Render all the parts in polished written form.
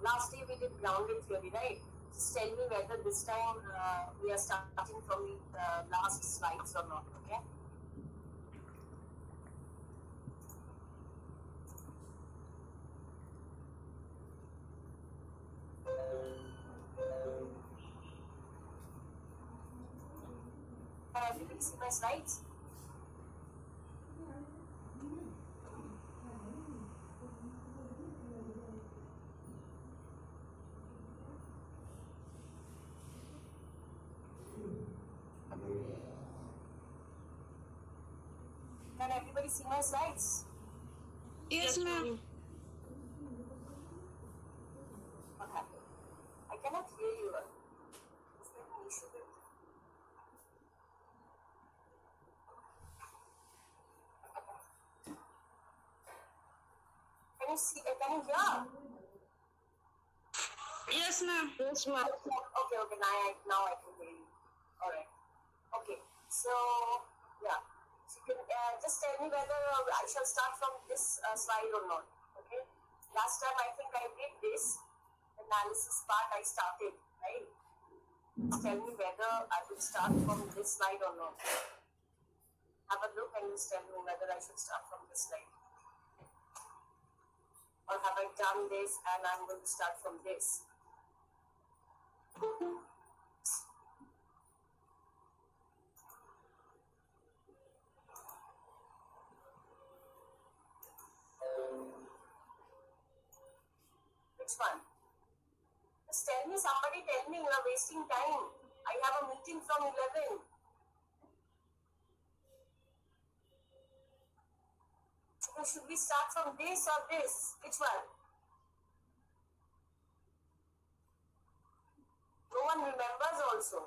last day we did grounded theory, right? Just tell me whether this time we are starting from the last slides or not, okay? Can everybody see my slides? Can everybody see my slides? Yes, ma'am. What happened? I cannot hear you. Is there an issue with? Can you see? Can you hear? Yes, ma'am. Yes, ma'am. Okay. Now I can hear you. All right. Okay. So yeah. So you can just tell me whether I shall start from this slide or not. Okay. Last time I think I did this analysis part. I started, right. Just tell me whether I will start from this slide or not. Have a look and just tell me whether I should start from this slide. Or have I done this and I'm going to start from this? Which one? Just tell me, somebody tell me, you are wasting time. I have a meeting from 11. So should we start from this or this? Which one? No one remembers also.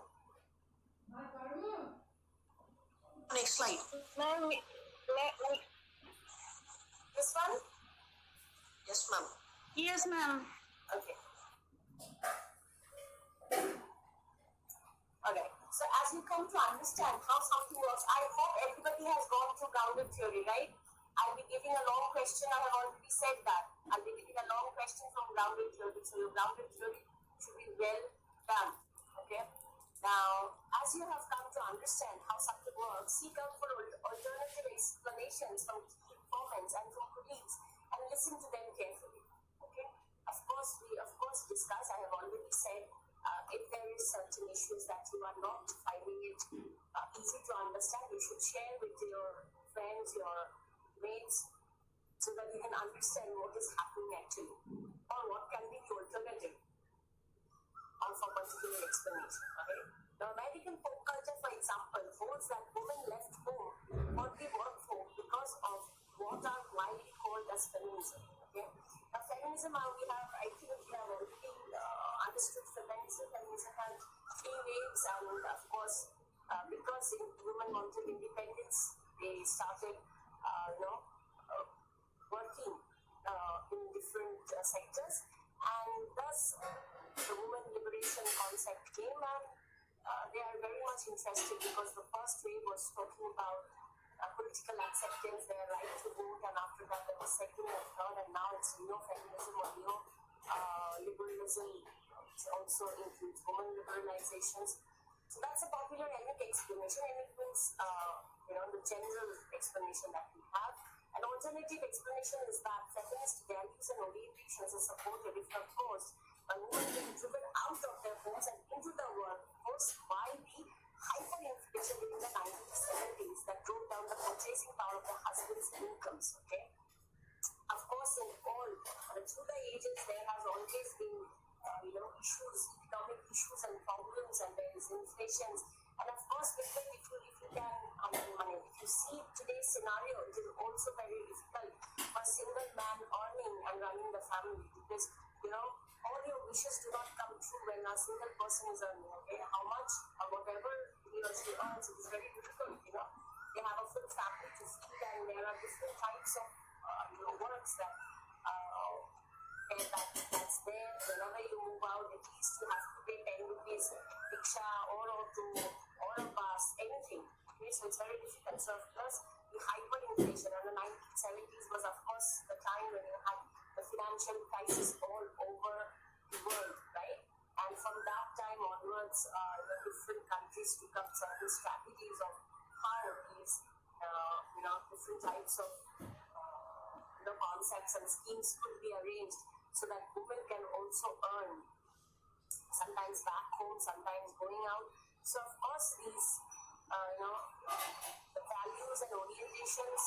Next slide. Ma'am, This one? yes, ma'am. Yes, ma'am. Okay. Alright. So as you come to understand how something works, I hope everybody has gone through grounded theory, right? I'll be giving a long question. I have already said that. I'll be giving a long question from grounded theory. So your grounded theory should be well done. Okay. Now, as you have come to understand how something works, seek out for alternative explanations from key informants and from colleagues and listen to them carefully. Okay. Of course, we discuss. I have already said if there is certain issues that you are not finding it easy to understand, you should share with your friends, your mates, so that you can understand what is happening actually, or what can be the alternative of a particular explanation. Okay? The American folk culture, for example, holds that women left home for the workforce because of what are widely called as feminism. Okay? Now, feminism, I think we have already understood feminism. Feminism has three waves, and of course, because women wanted independence, they started, working in different sectors, and thus the women liberation concept came, and they are very much interested because the first wave was talking about political acceptance, their right to vote, and after that there was second and third, and now it's neo-feminism or neo-liberalism, which also includes women liberalizations. So that's a popular explanation, and it means the general explanation that we have. An alternative explanation is that feminist values and orientations are supported, if not caused, by women being driven out of their homes and into the workforce by the hyperinflation during the 1970s that drove down the purchasing power of the husband's incomes. Okay, of course, in all through the ages, there has always been issues, economic issues and problems, and there is inflation. And of course, if you can, if you see today's scenario, it is also very difficult for a single man earning and running the family, because all your wishes do not come true when a single person is earning. Okay, how much or whatever he or she earns, it is very difficult. They have a full family to feed, and there are different types of works that's there. Whenever you move out, at least you have to pay 10 rupees ricksha or auto or a bus, anything. Okay, so it's very difficult. So plus the hyperinflation in the 1970s was, of course, the time when you had the financial crisis all afterwards, different countries took up certain strategies of how these, different types of, concepts and schemes could be arranged so that women can also earn, sometimes back home, sometimes going out. So, of course, these, the values and orientations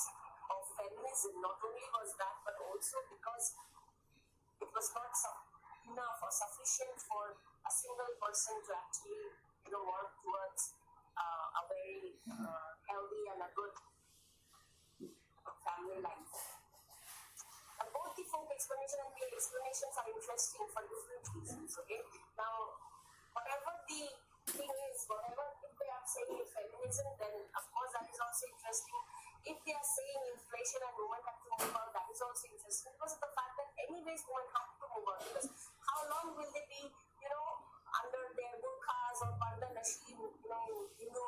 of feminism, not only was that, but also because it was not enough or sufficient for a single person to actually, work towards a very healthy and a good family life. And both the folk explanation and peer explanations are interesting for different reasons. Okay, now whatever the thing is, whatever if they are saying feminism, then of course that is also interesting. If they are saying inflation and women have to move out, that is also interesting because of the fact that anyways women have to move out. Because how long will they be, under their burqas or parda nasheen, in Hindu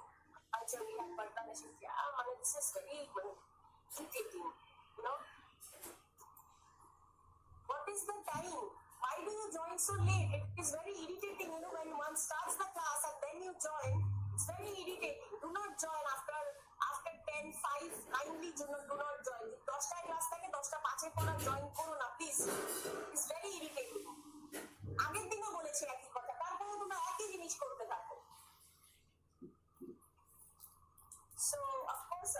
culture we have parda nasheen. Yeah, this is very irritating, What is the time? Why do you join so late? It is very irritating, when one starts the class and then you join. It's very irritating. Do not join after 10, 5. Kindly do not join. 10টা class থেকে 10টা 5-এ পড়া join করো না please. It's very irritating. আগের দিনও বলেছি একই কথা, তারপরে তোমরা একই জিনিস করতে থাকো। So, of course,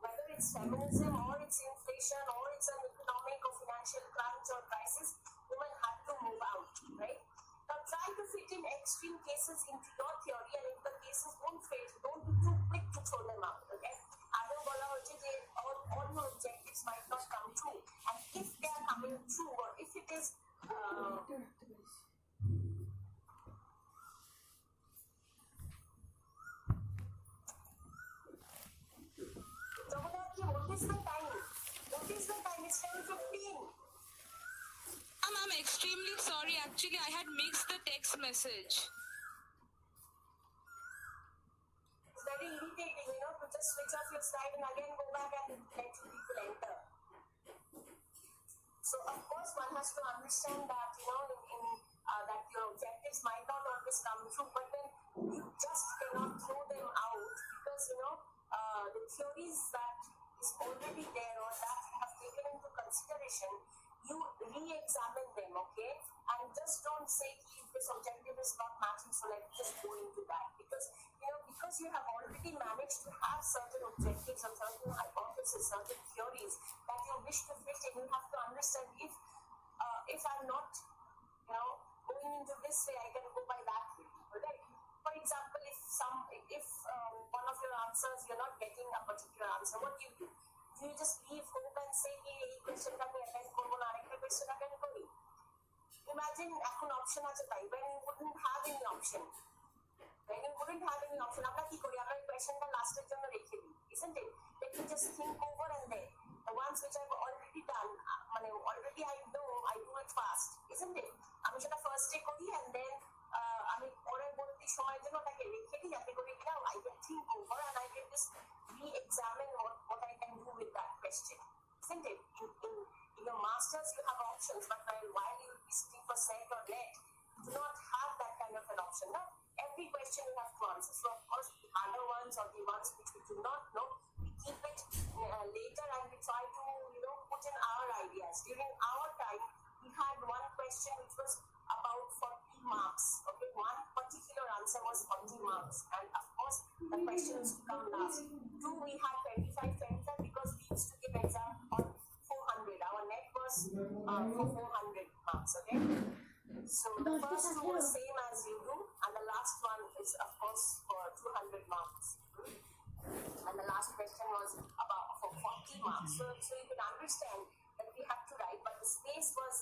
whether it's feminism or it's inflation or it's an economic or financial crunch or crisis, women have to move out, right? Now, try to fit in extreme cases into your theory, and if the cases won't fit, don't be too quick to throw them out, okay? Ageo bola hocche je all your objectives might not come true, and if they are coming true, or if it is What is the time? It's 10:15. I'm extremely sorry. Actually, I had mixed the text message. It's very irritating, to just switch off your slide and again go back and let you people enter. So, of course, one has to understand that, that your objectives might not always come true, but then you just cannot throw them out because, the theories that is already there or that you have taken into consideration, you re-examine them, okay? And just don't say if this objective is not matching, so let's just go into that. Because you have already managed to have certain objectives and certain hypotheses, certain theories that you wish to fit in, you have to understand if I'm not, going into this way, I can go by that way, right? For example, if one of your answers, you're not getting a particular answer, what do? Do you just leave hope and say, hey, question ka attend korbo na, arekta question attend kori? Imagine ekhon option ache tai, when you wouldn't have any option. Amra ki kori? Amra ei question ta last er jonno rekhe di, isn't it? Let me just think over and then the ones which I've already done, already I know, I do it fast, isn't it? আমি সেটা first day করি and then আমি পরবর্তী সময়ের জন্য ওটাকে রেখে দিই যাতে করে I can think over and I can just re-examine what I can do with that question, isn't it? In your masters you have options, but while you be sitting for set or net, you do not have that kind of an option. Now, every question you have to answer. So, of course, the other ones or the ones which we do not know, we keep it later and we try to, put in our ideas. During our time, we had one question which was about 40 marks. Okay, one particular answer was 40 marks, and of course, the questions to come last. Two, we had 25 because we used to give exam on 400. Our net was for 400 marks. Okay, so the first two were same as you do, and the last one is of course for 200 marks. And the last question was about for 40 marks. So you can understand that we have to write, but the space was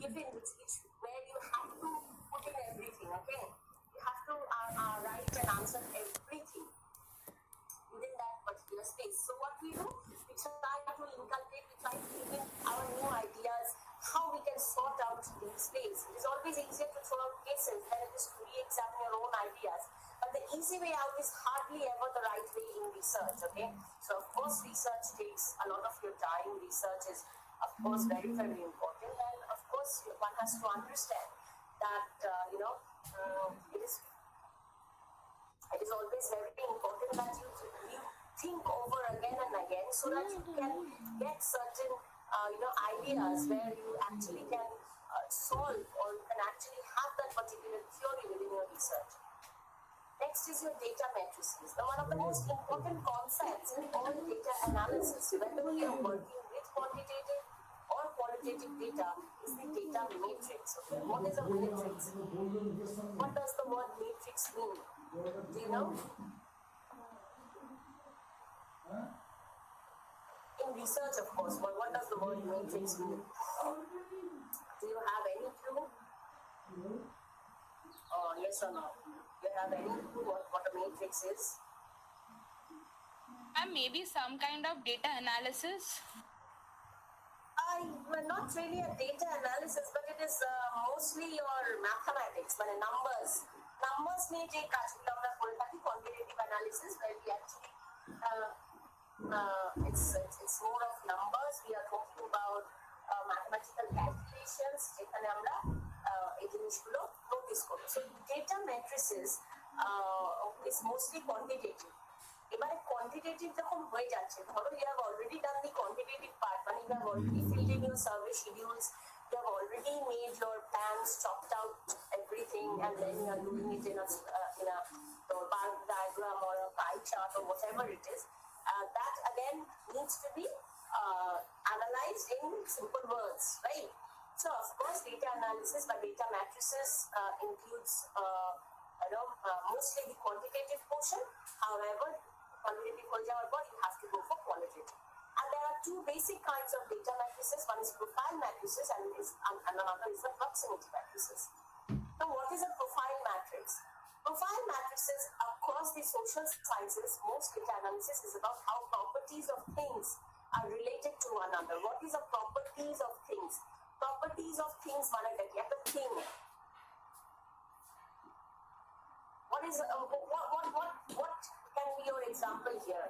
given where you have to put in everything. Okay, you have to write and answer everything within that particular space. So what we do, we try to inculcate, we try to give in our new ideas, how we can sort out the space. It is always easier to throw out cases than it is to re-examine your own ideas. But the easy way out is hardly ever the right way in research, okay? So, of course, research takes a lot of your time. Research is, of course, very, very important. And, of course, one has to understand that, it is always very important that you think over again and again so that you can get certain ideas where you actually can solve or you can actually have that particular theory within your research. Next is your data matrices. Now, one of the most important concepts in all data analysis, whether we are working with quantitative or qualitative data, is the data matrix. Okay? What is a matrix? What does the word matrix mean? Do you know? In research, of course, but what does the word matrix mean? Do you have any clue? Yes or no? Do you have any clue what a matrix is? And maybe some kind of data analysis. Not really a data analysis, but it is mostly your mathematics, মানে numbers. Numbers নিয়ে যে কাজগুলো আমরা করে থাকি, quantitative analysis, where we actually it's more of numbers. We are talking about mathematical calculations যেখানে আমরা এই জিনিসগুলো নোটিস করি. So data matrices is mostly quantitative. এবারে quantitative যখন হয়ে যাচ্ছে, ধরো you have already done the quantitative part, মানে you have already filled in your survey schedules, you have already made your plans, chopped out everything, and then you are doing it in a bar diagram or a pie chart or whatever it is. That again needs to be analyzed in simple words, right? So of course data analysis by data matrices includes mostly the quantitative portion. However, quantitative for example, you have to go for qualitative. And there are two basic kinds of data matrices. One is profile matrices and another is the proximity matrices. Now, what is a profile matrix? Profile matrices across the social sciences, most data analysis is about how properties of things are related to one another. What is the properties of things? Properties of things মানে কি একটা thing. What is what can be your example here?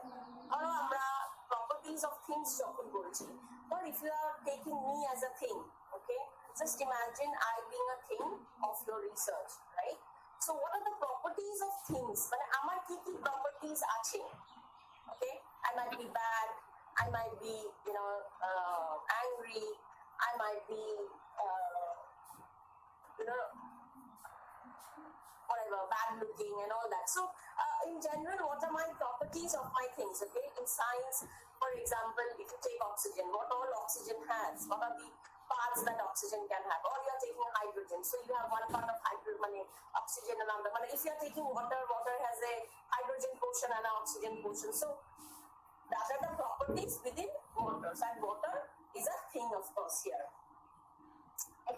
ধরো আমরা properties of things যখন বলছি, or if you are taking me as a thing, okay, just imagine I being a thing of your research, right? So what are the properties of things? মানে আমার কি কি properties আছে? Okay, I might be bad, I might be angry, I might be whatever, bad looking and all that. So in general, what are my properties of my things? Okay, in science, for example, if you take oxygen, what all oxygen has, what are the parts that oxygen can have? Or you are taking hydrogen, so you have one part of hydrogen, oxygen, and another. If you are taking water, water has a hydrogen portion and an oxygen portion. So that are the properties within water, and water is a thing, of course, here.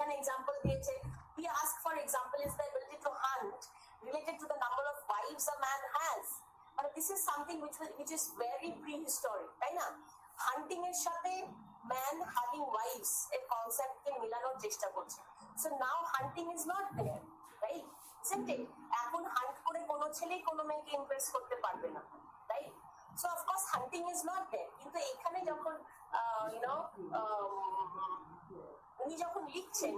An example দিয়েছে, we ask for example, is the ability to hunt related to the number of wives a man has? But this is something which is very prehistoric, তাই না? Hunting এর সাথে man having wives এর concept কে মিলানোর চেষ্টা করছে. So now hunting is not there, right? Isn't it? এখন hunt করে কোনো ছেলেই কোনো মেয়েকে impress করতে পারবে না, right? So of course hunting is not there. কিন্তু এখানে যখন উনি যখন লিখছেন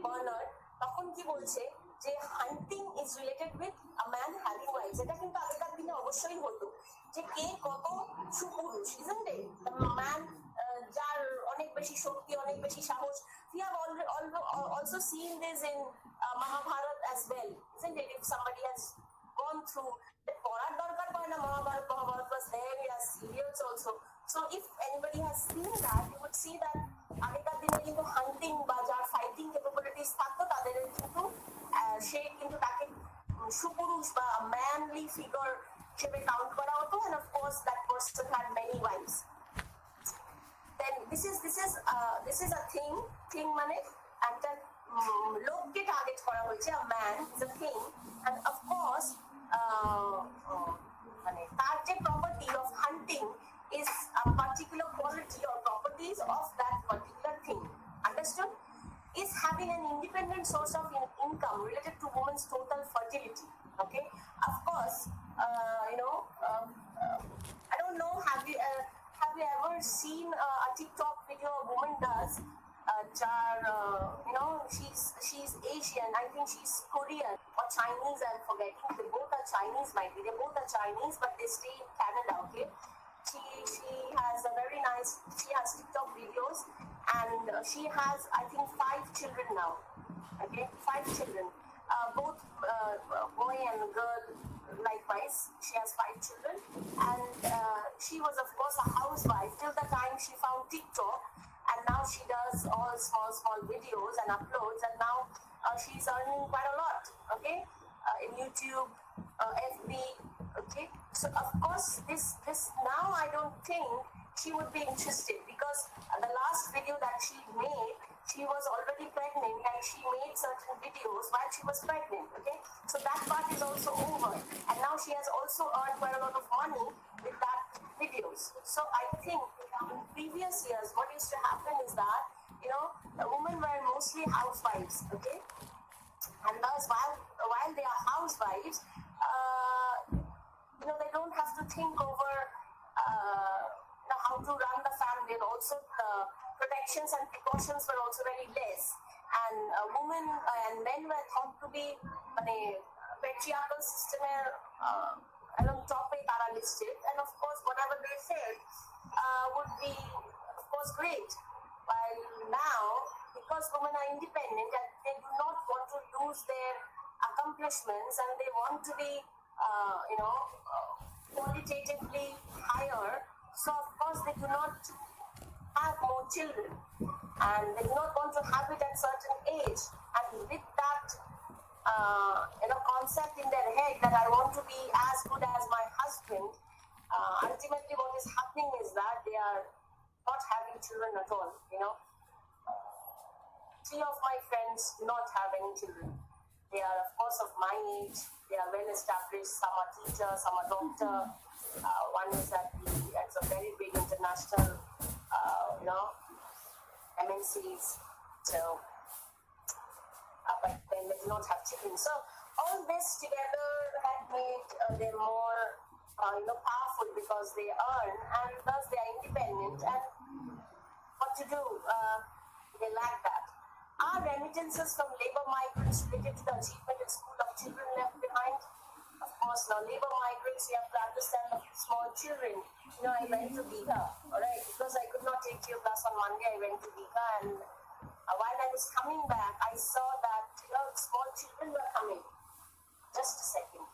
বার্নার্ড, তখন কি বলছে যে hunting is related with a man having wifes. এটা কিন্তু আগেকার দিনে অবশ্যই হতো যে কে কত সুপুরুষ, ইজন্ট ইট? ম্যান যার অনেক বেশি শক্তি, অনেক বেশি সাহস। We have also seen this in Mahabharat as well, isn't it? If somebody has gone through, পড়ার দরকার পড়ে না, Mahabharat was there as serials also. So if anybody has seen that, you would see that আগেকার দিনে কিন্তু হান্টিং বা যার fighting capabilities থাকতো তাদের কিন্তু সে কিন্তু তাকে সুপুরুষ বা ম্যানলি ফিগার হিসেবে কাউন্ট করা হতো, and of course that person had many wives. Then this is a thing মানে একটা লোককে টার্গেট করা হয়েছে, a man is a thing, and of course মানে তার যে property of hunting is a particular quality or properties of that particular thing. Understood? Is having an independent source of income related to women's total fertility. Okay, of course, I don't know. Have you ever seen a TikTok video a woman does she's Asian. I think she's Korean or Chinese. I'm forgetting. They both are Chinese, might be. They both are Chinese, but they stay in Canada. Okay. She has a very nice. She has TikTok videos, and she has, I think, 5 children now. Okay, 5 children. Both boy and girl. Likewise, she has 5 children, and she was, of course, a housewife till the time she found TikTok, and now she does all small videos and uploads, and now she's earning quite a lot. Okay, in YouTube, FB. Okay, so of course, this now I don't think she would be interested, because the last video that she made, she was already pregnant and she made certain videos while she was pregnant. Okay, so that part is also over, and now she has also earned quite a lot of money with that videos. So I think in previous years, what used to happen is that, the women were mostly housewives. Okay, and thus while they are housewives, they don't have to think over how to run the family, and also the protections and precautions were also very less, and women and men were thought to be patriarchal system along top তারা listed, and of course whatever they said would be, of course, great. While now, because women are independent and they do not want to lose their accomplishments, and they want to be qualitatively higher, so of course they do not have more children, and they do not want to have it at certain age, and with that concept in their head that I want to be as good as my husband, ultimately what is happening is that they are not having children at all. 3 of my friends do not have any children. They are, of course, of my age. They are well established. Some are teachers, some are doctor. One is at a very big international, MNCs. So, but then they do not have children. So all this together had made them more, powerful, because they earn, and thus they are independent. And what to do? They lack that. Are remittances from labor migrants related to the achievement in school of children left behind? Of course, now labor migrants, you have to understand the small children. I went to Bika, alright, because I could not take your class on Monday. I went to Bika, and while I was coming back, I saw that small children were coming. Just a second.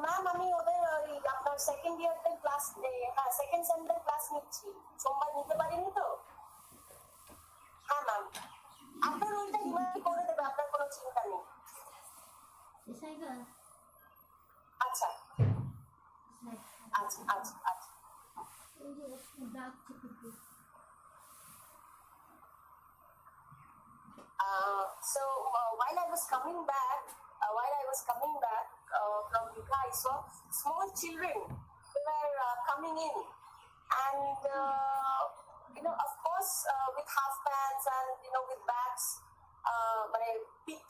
Ma'am, আমি ওদের আপনার second ইয়ারের class, second semester class নিচ্ছি, সোমবার নিতে পারিনি তো। হ্যাঁ ম্যাম, আপনার ওইটা রিমাইন্ড করে দেবে, আপনার কোনো চিন্তা নেই। আচ্ছা আচ্ছা আচ্ছা আচ্ছা। So while I was coming back from Bika, I saw small children who were coming in, and of course, with half pants and with bags, but big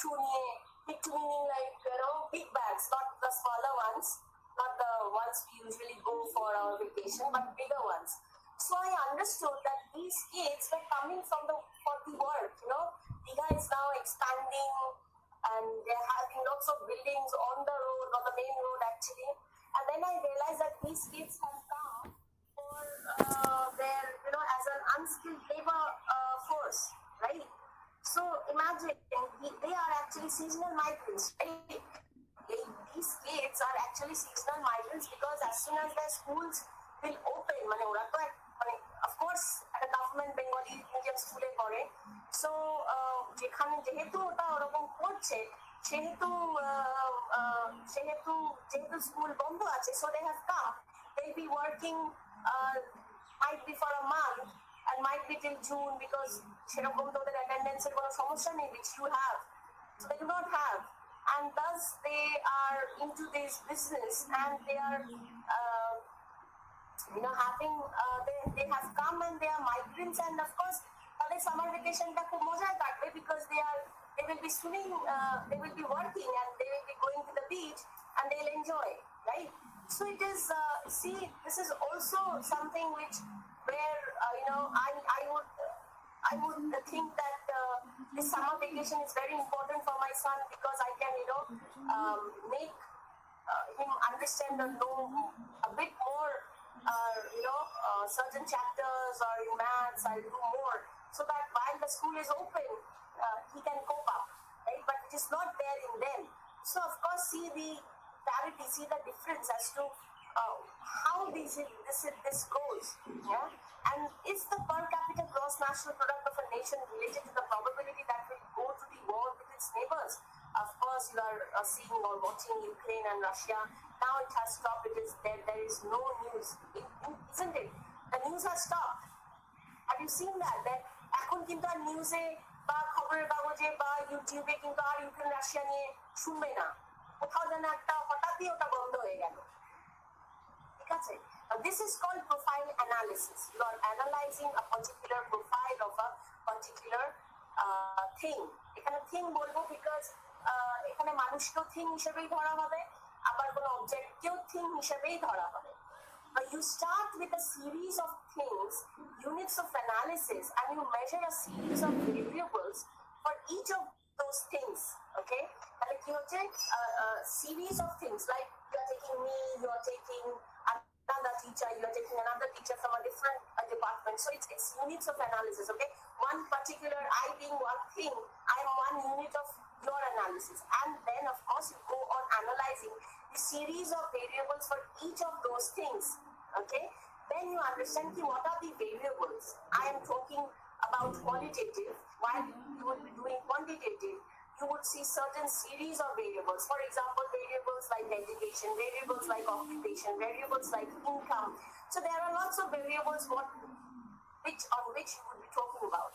meaning like big bags, not the smaller ones, not the ones we usually go for our vacation, but bigger ones. So I understood that these kids were coming for the work. Bika is now expanding, and they're having lots of buildings on the road, on the main road actually. And then I realized that these kids have come for their, as an unskilled labor force, right? So imagine, they are actually seasonal migrants, right? These kids are actually seasonal migrants, because as soon as their schools will open, of course, at a government Bengali Indian school করে, so যেহেতু ওটা ওরকম করছে, যেহেতু school বন্ধ আছে, so they have come. They'll be working, might be for a month, and might be till June, because সেরকম তো ওদের অ্যাটেন্ডেন্সের কোনো সমস্যা নেই, which you have. So they do not have, and thus they are into this business, and they are having they have come, and they are migrants, and of course তাদের summer vacationটা খুব মজায় কাটবে, because they will be swimming, they will be working, and they will be going to the beach, and they'll enjoy, right? So it is, see, this is also something which, where, I would think that this summer vacation is very important for my son, because I can, make him understand and know a bit more, certain chapters, or in maths, I'll do more, so that while the school is open, he can cope up, right? But it is not there in them. So of course, see the clarity, see the difference as to how this goes, yeah. And is the per capita gross national product of a nation related to the probability that will go to the war with its neighbors? Of course, you are seeing or watching Ukraine and Russia. Now it has stopped. It is there is no news, isn't it? The news has stopped. Have you seen that? That এখন কিন্তু আর নিউজে বা খবরের কাগজে বা ইউটিউবে কিন্তু আর Ukraine Russia নিয়ে শুনবে না। কোথাও যেন একটা হঠাৎই ওটা বন্ধ হয়ে গেল। ঠিক আছে? This is called profile analysis. You are analyzing a particular profile of a particular thing. এখানে thing বলবো because এখানে মানুষকেও thing হিসেবেই ধরা হবে, আবার কোনো অবজেক্টকেও thing হিসেবেই ধরা হবে। You start with a series of things, units of analysis, and you measure a series of variables for each of those things. Okay? And it is a series of things, like you are taking me, you are taking another teacher, you are taking another teacher from a different department. So it's units of analysis. Okay? One particular, I being one thing, I am one unit of your analysis. And then, of course, you go on analyzing the series of variables for each of those things. Okay? Then you understand what are the variables. I am talking about qualitative, while you would be doing quantitative. You would see certain series of variables. For example, variables like education, variables like occupation, variables like income. So there are lots of variables on which you would be talking about.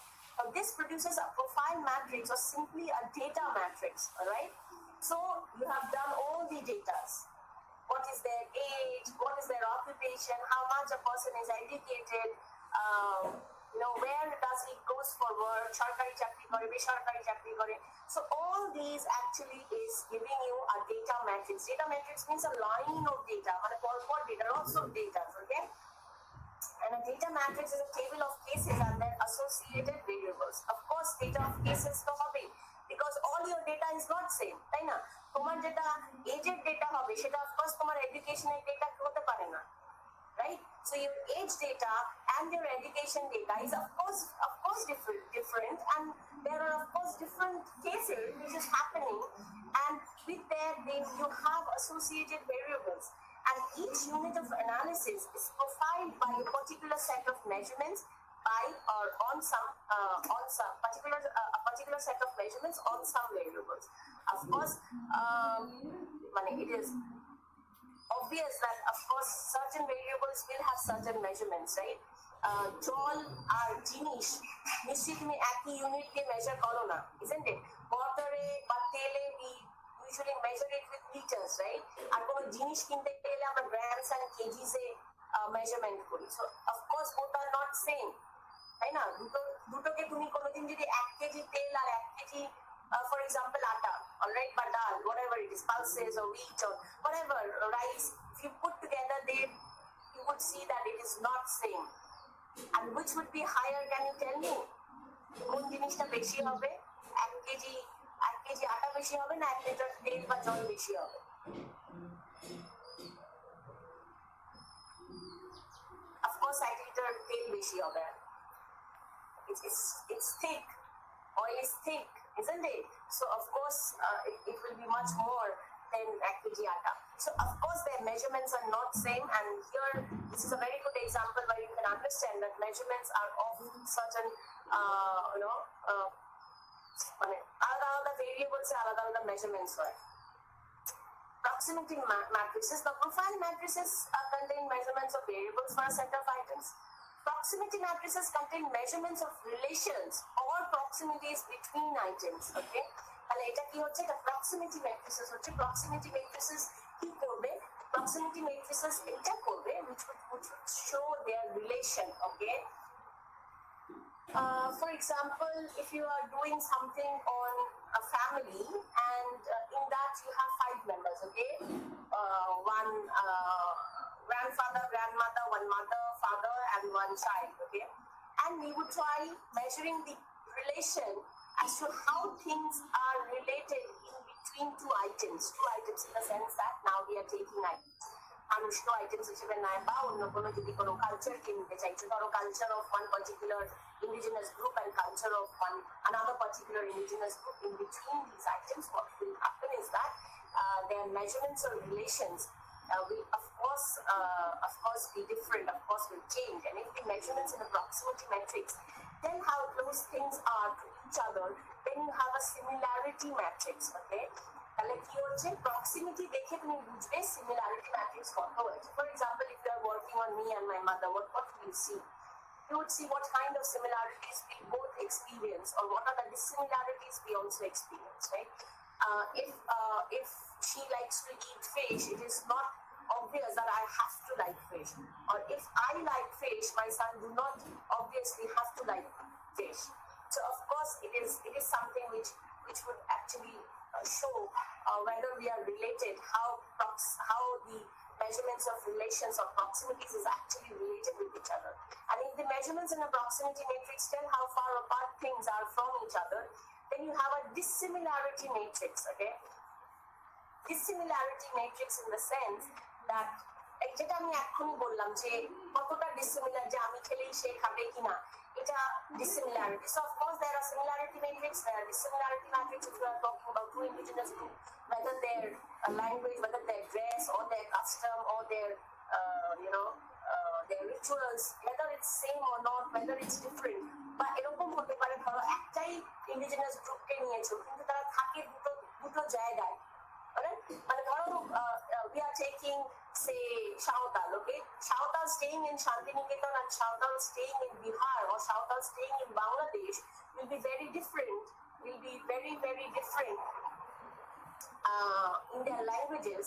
This produces a profile matrix, or simply a data matrix. All right. So you have done all the data. What is their age? What is their occupation? How much a person is educated? Where does he goes for work? সরকারি চাকরি করে, বেসরকারি চাকরি করে. So all these actually is giving you a data matrix. Data matrix means a line of data, মানে পরপর data, lots of data. Okay. And a data matrix is a table of cases and their associated variables. Of course, data of cases তো হবে, because all your data is not same, তাই না? তোমার যেটা এজের data হবে, সেটা of course তোমার এডুকেশনের ডেটা হতে পারে না, right? So your age data and your education data is of course different, and there are of course different cases which is happening, and with that then you have associated variables. And each unit of analysis is profiled by a particular set of measurements on some particular set of measurements on some variables. Of course, it is obvious that of course certain variables will have certain measurements, right? জল আর জিনিস নিশ্চয়ই তুমি একই unit দিয়ে measure করো না, isn't it? ওয়াটারে বা তেলে we usually measure it with liters, right? আর কোনো জিনিস কিনতে গেলে আমরা grams and kgs A measurement করি. So of course both are not same, তাই না? দুটোকে তুমি কোনোদিন যদি 1 কেজি তেল আর 1 কেজি for example আটা, all right, বা ডাল, whatever it is, pulses or wheat or whatever, rice, if you put together, you would see that it is not same. And which would be higher, can you tell me? কোন জিনিসটা বেশি হবে? 1 KG আটা বেশি হবে না 1 litre তেল বা জল বেশি হবে? Of course 1 লিটার তেল বেশি হবে. It's thick. Oil is thick, isn't it? So of course it will be much more than 1 kg atta. So of course their measurements are not same, and here this is a very good example where you can understand that measurements are of certain আলাদা variables আলাদা measurements হয়. Proximity matrices. The profile matrices contain measurements of variables for a set of items. Proximity matrices contain measurements of relations or proximities between items. Okay, and এটা কি হচ্ছে? এটা proximity matrices হচ্ছে. Proximity matrices কি করবে? Proximity matrices এটা করবে which would show their relation. Okay. For example, if you are doing something on a family, and in that you have 5 members, okay? One grandfather, grandmother, one mother, father, and one child, okay? And we would try measuring the relation as to how things are related in between two items in the sense that now we are taking items. মানুষ তো items হিসেবে নেয় বা অন্য কোনো যদি কোনো কালচারকে নিতে চাইছে, ধরো culture of one particular indigenous group and culture of another particular indigenous group. In between these items, what will happen is that their measurements or relations will of course be different, of course will change. And if the measurements in the proximity matrix tell how close things are to each other, then you have a similarity matrix, okay? তাহলে কি হচ্ছে, proximity দেখে তুমি বুঝবে similarity matrix কত হয়েছে. For example, if you are working on me and my mother, what do you see? You would see what kind of similarities we both experience, or what are the dissimilarities we also experience, right? If she likes to eat fish, it is not obvious that I have to like fish. Or if I like fish, my son do not obviously have to like fish. So of course it is something which would actually show whether we are related, how the measurements of relations or proximities is actually related with each other. And if the measurements in a proximity matrix tell how far apart things are from each other, then you have a dissimilarity matrix, okay? Dissimilarity matrix in the sense that যেটা আমি এখনই বললাম যে কতটা dissimilar, যে আমি খেলেই সে খাবে কিনা, এটা dissimilarity. So of course there are similarity matrix, there are dissimilarity matrix if you are talking about two indigenous groups, whether their language, whether their dress or their custom or their their rituals, whether it's same or not, whether it's different. বা এরকম হতে পারে ধরো একটাই indigenous গ্রুপকে নিয়েছো কিন্তু তারা থাকে দুটো জায়গায়, মানে ধরো we are taking say Shautal, okay? Shautal staying in Shantiniketan and Shautal staying in Bihar or Shautal staying in Bangladesh will be very different, very different in their languages.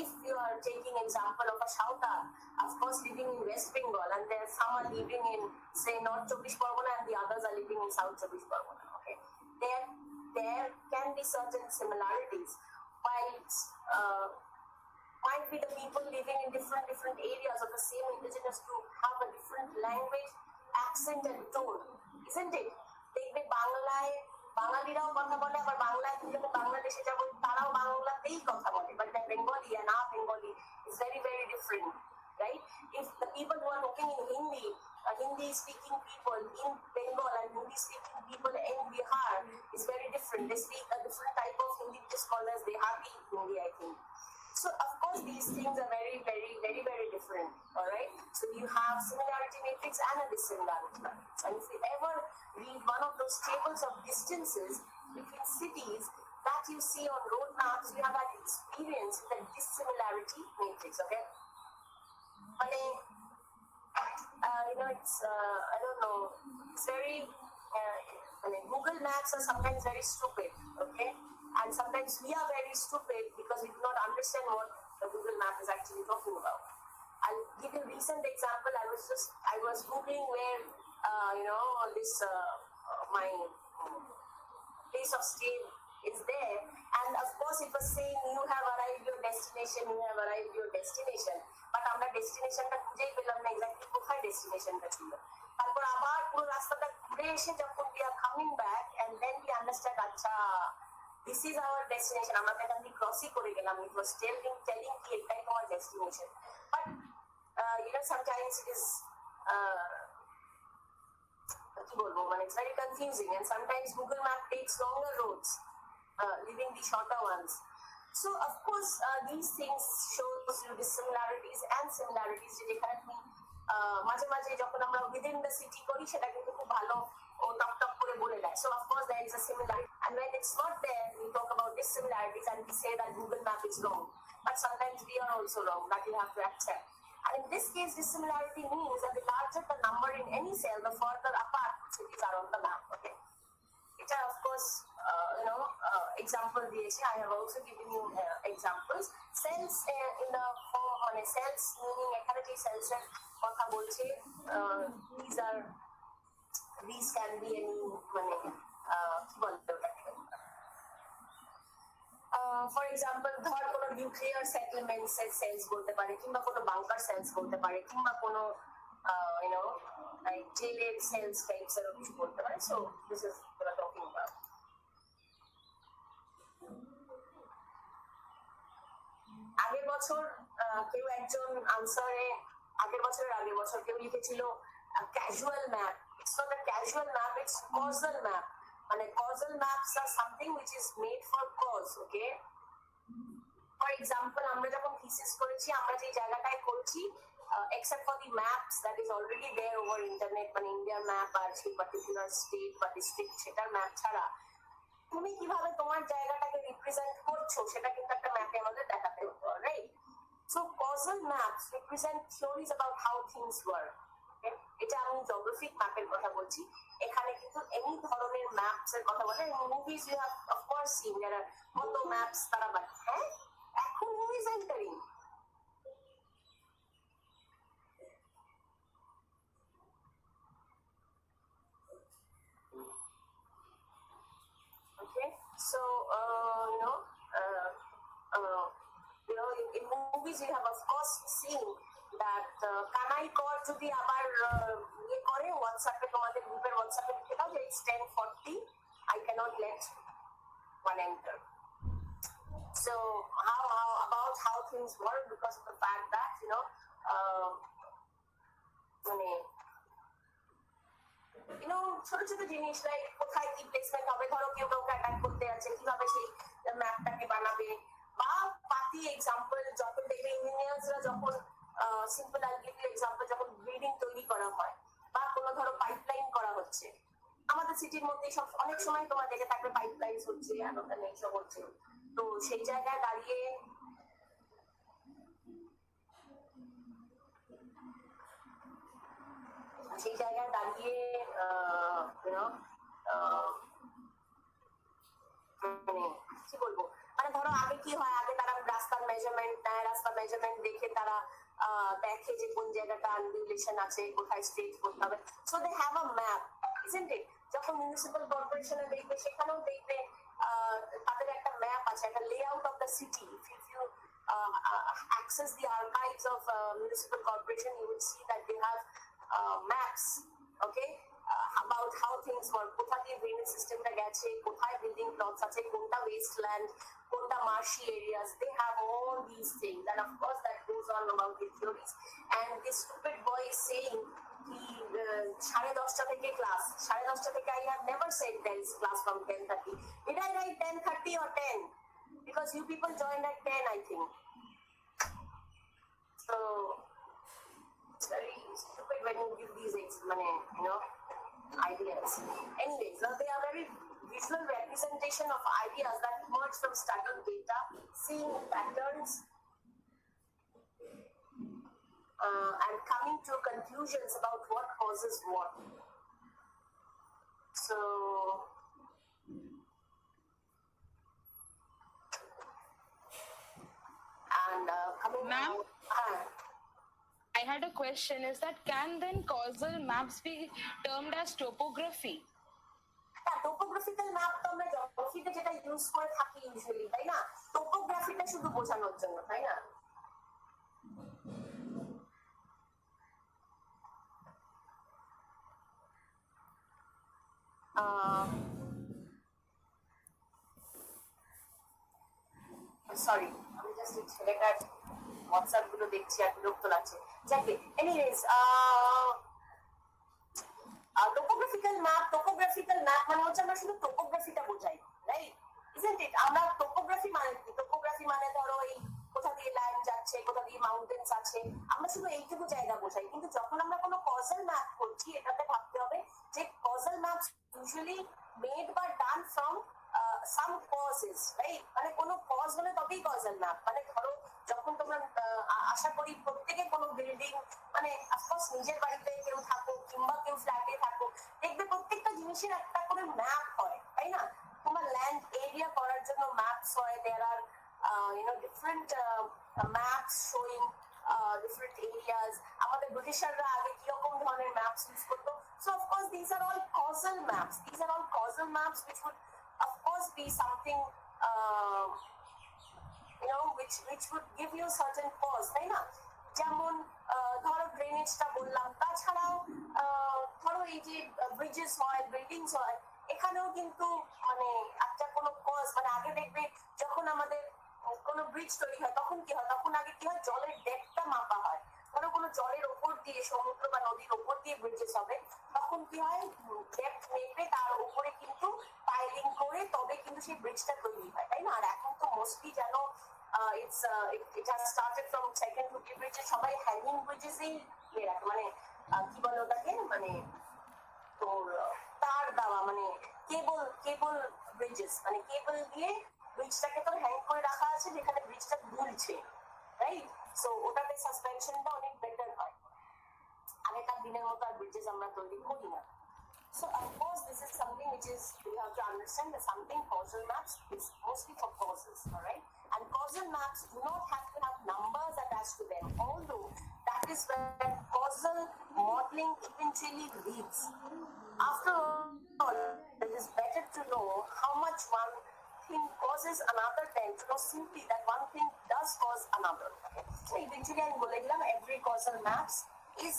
If you are taking example of a Shautal, of course living in West Bengal, and there some are living in say North Chobbish Pargona and the others are living in South Chobbish Pargona, okay? There can be certain similarities, while might be the people living in different areas of the same indigenous group have a different language, accent and tone, isn't it? দেখবে বাংলায় বাঙালিরাও কথা বলে, আবার বাংলায় তুমি যখন বাংলাদেশে যাবো তারাও বাংলাতেই কথা বলে, but the Bengali and our Bengali is very different, right? If the people who are talking in Hindi, Hindi speaking people in Bengal and Hindi speaking people in Bihar is very different. They speak a different type of Hindi which is called as Dehati Hindi, I think. So of course these things are very different, all right? So you have similarity matrix and a dissimilarity matrix, and if you ever read one of those tables of distances between cities that you see on road maps, you have an experience with a dissimilarity matrix, okay? It's I don't know, it's very Google Maps are sometimes very stupid, okay? And sometimes we are very stupid because we do not understand what the Google Map is actually talking about. I'll give you a recent example. I was Googling where this my place of stay is there, and of course it was saying you have arrived your destination, but আমরা ডেস্টিনেশনটা খুঁজেই পেলাম না exactly কোথায় ডেস্টিনেশনটা ছিল। তারপর আবার পুরো রাস্তাটা ঘুরে এসে যখন we are coming back and then we understand আচ্ছা this is our destination, আমরা এখান থেকে ক্রসই করে গেলাম, it was telling কি এটাই তোমার destination. But sometimes it is কি বলবো, it's very confusing, and sometimes Google Map takes longer roads, leaving the shorter ones. So of course these things shows you dissimilarities and similarities, যেখানে তুমি মাঝে মাঝে যখন আমরা within the city করি সেটা কিন্তু খুব ভালো ও টপ করে বলে দেয়. So of course there is a similarity, and when it's not there we talk about dissimilarities and we say that Google Map is wrong, but sometimes we are also wrong, that you have to accept. And in this case dissimilarity means that the larger the number in any cell, the further apart cities are on the map, okay? It's of course example দিয়েছি. I have also given you examples. Cells in the form cells meaning এখানে যে cells এর কথা বলছে, these can be any কি বলতে ওটাকে for example ধর কোনো নিউক্লিয়ার সেটেলমেন্টস এর সেলস বলতে পারে, কিংবা কোনো বাংকার সেলস বলতে পারে, কিংবা কোনো ইউনো লাইক জেলের সেলস টাইপস এর কিছু বলতে পারে। So this is what I'm talking about. আগের বছর কেউ একজন আনসারে, আগের বছর কেউ লিখেছিল casual map. It's not a casual map, it's causal map. মানে causal maps are something which is made for cause. Okay, for example আমরা যখন থিসিস করেছি, আমরা যে জায়গাটায় করছি, except for the maps that is already there over internet, মানে ইন্ডিয়ার ম্যাপ আর সেই পার্টিকুলার স্টেট বা ডিস্ট্রিক্ট সেটার ম্যাপ ছাড়া তুমি কিভাবে তোমার জায়গাটাকে রিপ্রেজেন্ট করছো সেটা কিন্তু একটা ম্যাপে আমাদের দেখাতে হতো, right? So causal maps represent theories about how things work. এটা আমি জিওগ্রাফিক ম্যাপের কথা বলছি। এখানে কিন্তু এনি ধরনের ম্যাপস এর কথা বলে। Movies you have of course seen, there are কত ম্যাপস তারা বানায়। হ্যাঁ, এখন movies entering. Okay, so in movies we have of course seen that Kanai কর যদি আবার ইয়ে করে হোয়াটসঅ্যাপে, তোমাদের গ্রুপের হোয়াটসঅ্যাপে লিখে দাও যে it's 10:40, I cannot let one enter. So how about how things work, because of the fact that মানে ছোট ছোট জিনিস লাইক কোথায় কি প্লেসমেন্ট হবে, ধরো কেউ কাউকে অ্যাটাক করতে যাচ্ছে, কিভাবে সেই ম্যাপটাকে বানাবে, বা পাতি এক্সাম্পল যখন দেখবে ইঞ্জিনিয়ার্সরা যখন simple I give you example, যখন বিল্ডিং তৈরি করা হয় বা কোনো ধরো পাইপলাইন করা হচ্ছে আমাদের সিটির মধ্যে, সব অনেক সময় তোমার দেখে থাকবে পাইপলাইন হচ্ছে, আলাদা এইসব হচ্ছে। তো সেই জায়গায় দাঁড়িয়ে কি বলবো, মানে ধরো আগে কি হয়, আগে তারা রাস্তার মেজারমেন্ট নেয়, রাস্তার মেজারমেন্ট দেখে তারা দেখে যে কোন জায়গাটা আনডিউলেশন আছে, কোথায় স্ট্রেট করতে হবে। So they have a map, isn't it? যখন মিউনিসিপাল কর্পোরেশনে দেখবে, সেখানেও দেখবে তাদের একটা ম্যাপ আছে, একটা layout of the city. If you access the archives of municipal corporation, you will see that they have maps, okay, about how things work, কোথা দিয়ে ড্রেনেজ সিস্টেমটা গেছে, কোথায় বিল্ডিং প্লটস আছে, কোনটা ওয়েস্টল্যান্ড, কোনটা মার্শি areas. They have all these things, and of course that goes on about the theories. And this stupid boy is saying he 10:30 থেকে class, 10:30 থেকে I have never said there is class from 10:30. Did I write 10:30 or 10? Because you people joined at 10, I think. So it's very stupid when you give these ideas. Anyways, now they are very visual representation of ideas that emerge from studying data, seeing patterns, and coming to conclusions about what causes what. So and coming Ma'am? out, I had a question. Is that can then causal maps be termed as topography? Topographical map তো আমরা জিওগ্রাফিতে যেটা use করে থাকি usually, তাই না? টোপোগ্রাফিটা শুধু বোঝানোর জন্য, তাই না? সরি, আমি জাস্ট এই ছেলেটার হোয়াটসঅ্যাপ গুলো দেখছি আর বিরক্ত লাগছে। যাকে এনিওয়েজ, টোপোগ্রাফিক্যাল ম্যাপ মানে হচ্ছে আমরা শুধু টোপোগ্রাফিটা বোঝাই, রাইট? Isn't it? আমরা টোপোগ্রাফি মানে কি? টোপোগ্রাফি মানে ধরো এই কোথা দিয়ে ল্যান্ড যাচ্ছে, কোথা দিয়ে মাউন্টেন্স আছে, আমরা শুধু এইটুকু জায়গা বোঝাই। কিন্তু যখন আমরা কোনো কজাল ম্যাপ করছি, এটাতে ভাবতে হবে যে কজাল ম্যাপস ইউজুয়ালি মেড বা ডান ফ্রম সাম কজেস, রাইট? মানে কোনো কজ হলে তবেই কজাল ম্যাপ। মানে ধরো যখন তোমরা আশা করি প্রত্যেকে কোনো বিল্ডিং, মানে অফকোর্স নিজের বাড়িতে কেউ থাকো কিংবা কেউ ফ্ল্যাটে থাকো, দেখবে প্রত্যেকটা জিনিসের একটা করে ম্যাপ হয়, তাই না? তোমার ল্যান্ড এরিয়া করার জন্য ম্যাপস হয়। দেয়ার আর different maps showing different areas. আমাদের ব্রিটিশাররা আগে কিরকম ধরনের ম্যাপস ইউজ করতো। So of course these are all causal maps. These are all causal maps which would of course be something which would give you certain pause, তাই না? যেমন ধরো ড্রেনেজটা বললাম, তাছাড়াও ধরো এই যে ব্রিজেস হয়, বিল্ডিংস হয়, এখানেও কিন্তু মানে একটা কোনো কজ, মানে আগে দেখবে যখন আমাদের কোনো ব্রিজ তৈরি হয় তখন কি হয়, তখন আগে কি হয়, জলের ডেপথটা মাপা হয়। ধরো কোনো জলের ওপর দিয়ে, সমুদ্র বা নদীর ওপর দিয়ে ব্রিজেস হবে, তখন কি হয়, ডেপথ মেপে তার উপরে কিন্তু পাইলিং করে তবে কিন্তু সেই ব্রিজটা তৈরি হয়, তাই না? আর এখন তো মোস্টলি যেন it has started from second ফুটি ব্রিজে সবাই হ্যাঙ্গিং ব্রিজেসেই ইয়ে রাখে, মানে কি বলে ওটাকে, মানে তোর তার দেওয়া, মানে কেবল ব্রিজেস, মানে কেবল দিয়ে ব্রিজটাকে তোর হ্যাং করে রাখা আছে যেখানে ব্রিজটা দুলছে, রাইট? সো ওটাতে সাসপেনশনটা অনেক বেটার হয়। আগেকার দিনের মতো আর ব্রিজেস আমরা তৈরি করি না। So of course this is something which is, we have to understand that something causal maps is mostly for causes, all right? And causal maps do not have to have numbers attached to them, although that is where causal modeling eventually leads. After all, it is better to know how much one thing causes another than to know simply that one thing does cause another. Okay? So eventually I'm going to every causal maps is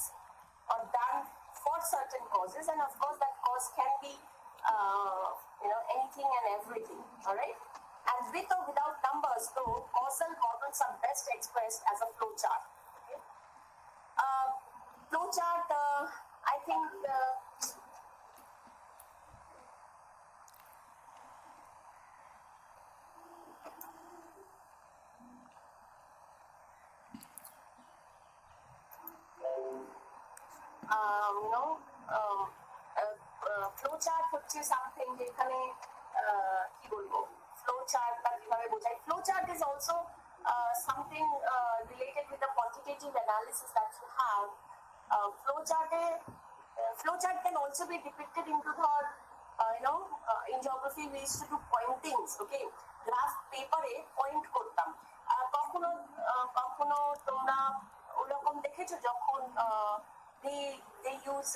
done for certain causes, and of course that cause can be anything and everything, all right? And with or without numbers, though, causal models are best expressed as a flow chart. Okay? Flow chart, I think flow chart হচ্ছে something যেখানে কি বলবো, flow chart বা কিভাবে বোঝাই, flow chart is also something related with the quantitative analysis that you have. Flow chart can also be depicted into the in geography we used to do pointings, okay? Graph paper A point করতাম, কখনো কখনো তোমরা ওরকম দেখেছো যখন they use